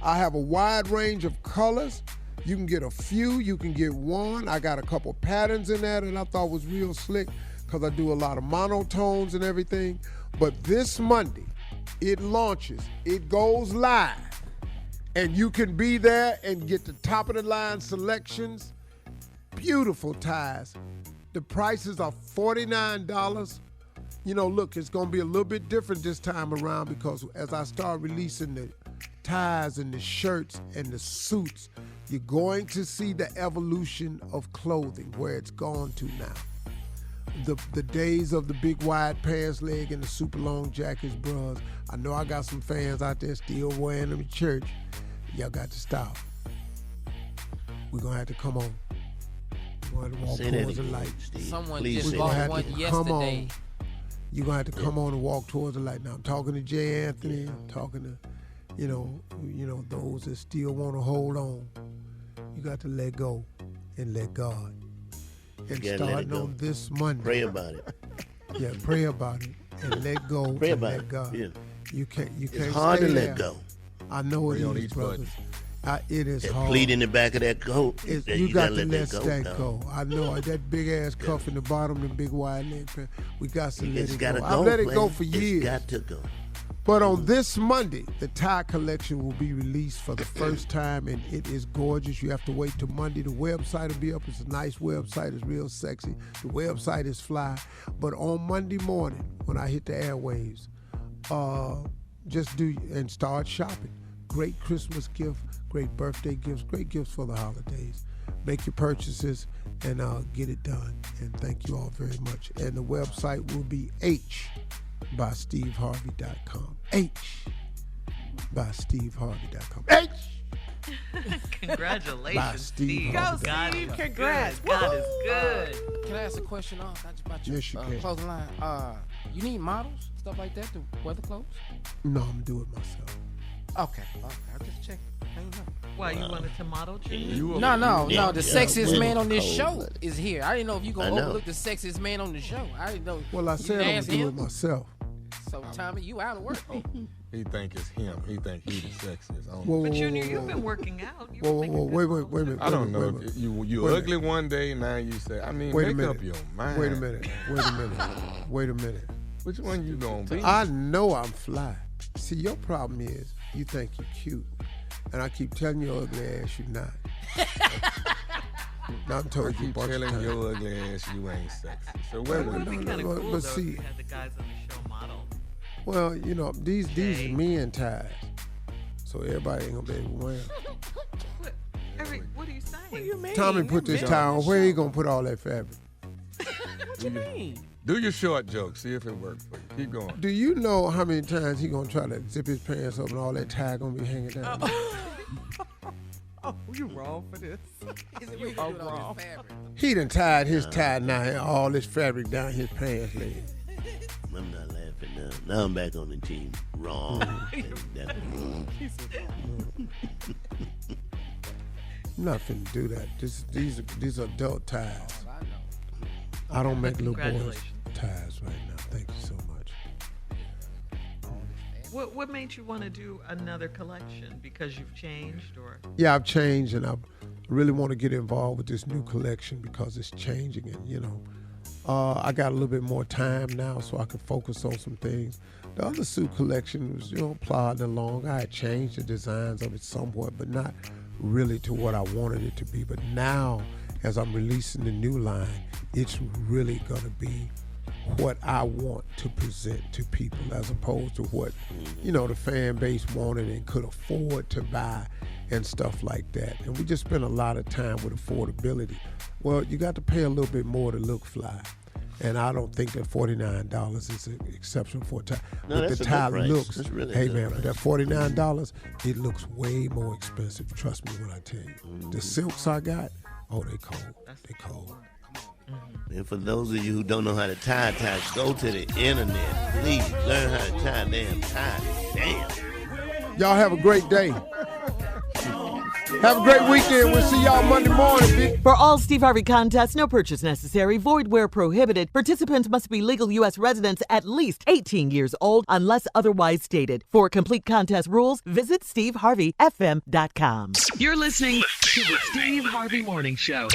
I have a wide range of colors. You can get a few, you can get one. I got a couple patterns in there that I thought was real slick because I do a lot of monotones and everything. But this Monday, it launches, it goes live, and you can be there and get the top of the line selections. Beautiful ties. The prices are $49. You know, look, it's gonna be a little bit different this time around because as I start releasing the ties and the shirts and the suits, you're going to see the evolution of clothing, where it's gone to now. The days of the big wide pants leg and the super long jackets, bros. I know I got some fans out there still wearing them in church. Y'all got to stop. We're gonna have to come on. We're gonna walk towards the light. Someone just bought one yesterday. You're gonna have to come on and walk towards the light. Now I'm talking to Jay Anthony. I'm talking to, you know, those that still want to hold on. You got to let go and let God. And starting on this Monday. Pray about it. Yeah, pray about it and let go. Pray and about let it. God. Yeah. You can't. It's hard stay to there. let go. I know it Pray on is, each brothers. It is hard. Pleat in the back of that coat. You got to let that go. I know that big ass cuff in the bottom, the big wide leg. We got to let it go. I've let it go for years. It's got to go. But on this Monday, the tie collection will be released for the first time, and it is gorgeous. You have to wait till Monday. The website will be up. It's a nice website. It's real sexy. The website is fly. But on Monday morning, when I hit the airwaves, just do and start shopping. Great Christmas gift, great birthday gifts, great gifts for the holidays. Make your purchases and get it done. And thank you all very much. And the website will be hbysteveharvey.com. hbysteveharvey.com. Congratulations, Steve. Go, Steve. Congrats. God is good. Can I ask a question about your Yes, you can. clothing line? You need models, stuff like that to wear the clothes? No, I'm doing it myself. Okay. I'm just checking. I ain't know. Why, you wanted to model, Jimmy? No. The sexiest man on this show is here. I didn't know if you gonna overlook the sexiest man on the show. I didn't know. Well, I said I'm gonna do it myself. So, Tommy, you out of work. He think it's him. He think he the sexiest. But Junior, you've been working out. Wait a minute. I don't know. If you ugly one day, now you say, make up your mind. Wait a minute. Which one you gonna be? I know I'm fly. See, your problem is you think you're cute. And I keep telling your ugly ass you're not. Now I'm told you a bunch of times. Your ugly ass you ain't sexy. So where would be kind of cool, but though, see, if you had the guys on the show model. Well, you know, these are men ties. So everybody ain't gonna be able to wear them. What are you saying? What do you mean? Tommy put this tie on. Where he gonna put all that fabric? What you mean? Do your short joke. See if it works for you. Keep going. Do you know how many times he gonna try to zip his pants up and all that tie gonna be hanging down? Oh, you wrong for this. You are wrong. He done tied his tie now, all this fabric down his pants leg. I'm not laughing now. Now I'm back on the team. Wrong. I'm not finna do that. These are adult ties. I don't make little boys ties right now. Thank you so much. What made you want to do another collection? Because you've changed, or? Yeah, I've changed, and I really want to get involved with this new collection because it's changing, and I got a little bit more time now, so I can focus on some things. The other suit collection was, plodding along. I had changed the designs of it somewhat, but not really to what I wanted it to be. But now, as I'm releasing the new line, it's really going to be what I want to present to people as opposed to what, the fan base wanted and could afford to buy and stuff like that. And we just spend a lot of time with affordability. Well, you got to pay a little bit more to look fly. And I don't think that $49 is an exception for a tie. No, but the tie looks, that's really hey good man, price. for that $49, it looks way more expensive. Trust me when I tell you. The silks I got, they cold. They cold. And for those of you who don't know how to tie ties, go to the internet. Please learn how to tie damn ties. Damn. Y'all have a great day. Have a great weekend. We'll see y'all Monday morning, bitch. For all Steve Harvey contests, no purchase necessary, void where prohibited. Participants must be legal U.S. residents at least 18 years old unless otherwise stated. For complete contest rules, visit SteveHarveyFM.com. You're listening to the Steve Harvey Morning Show.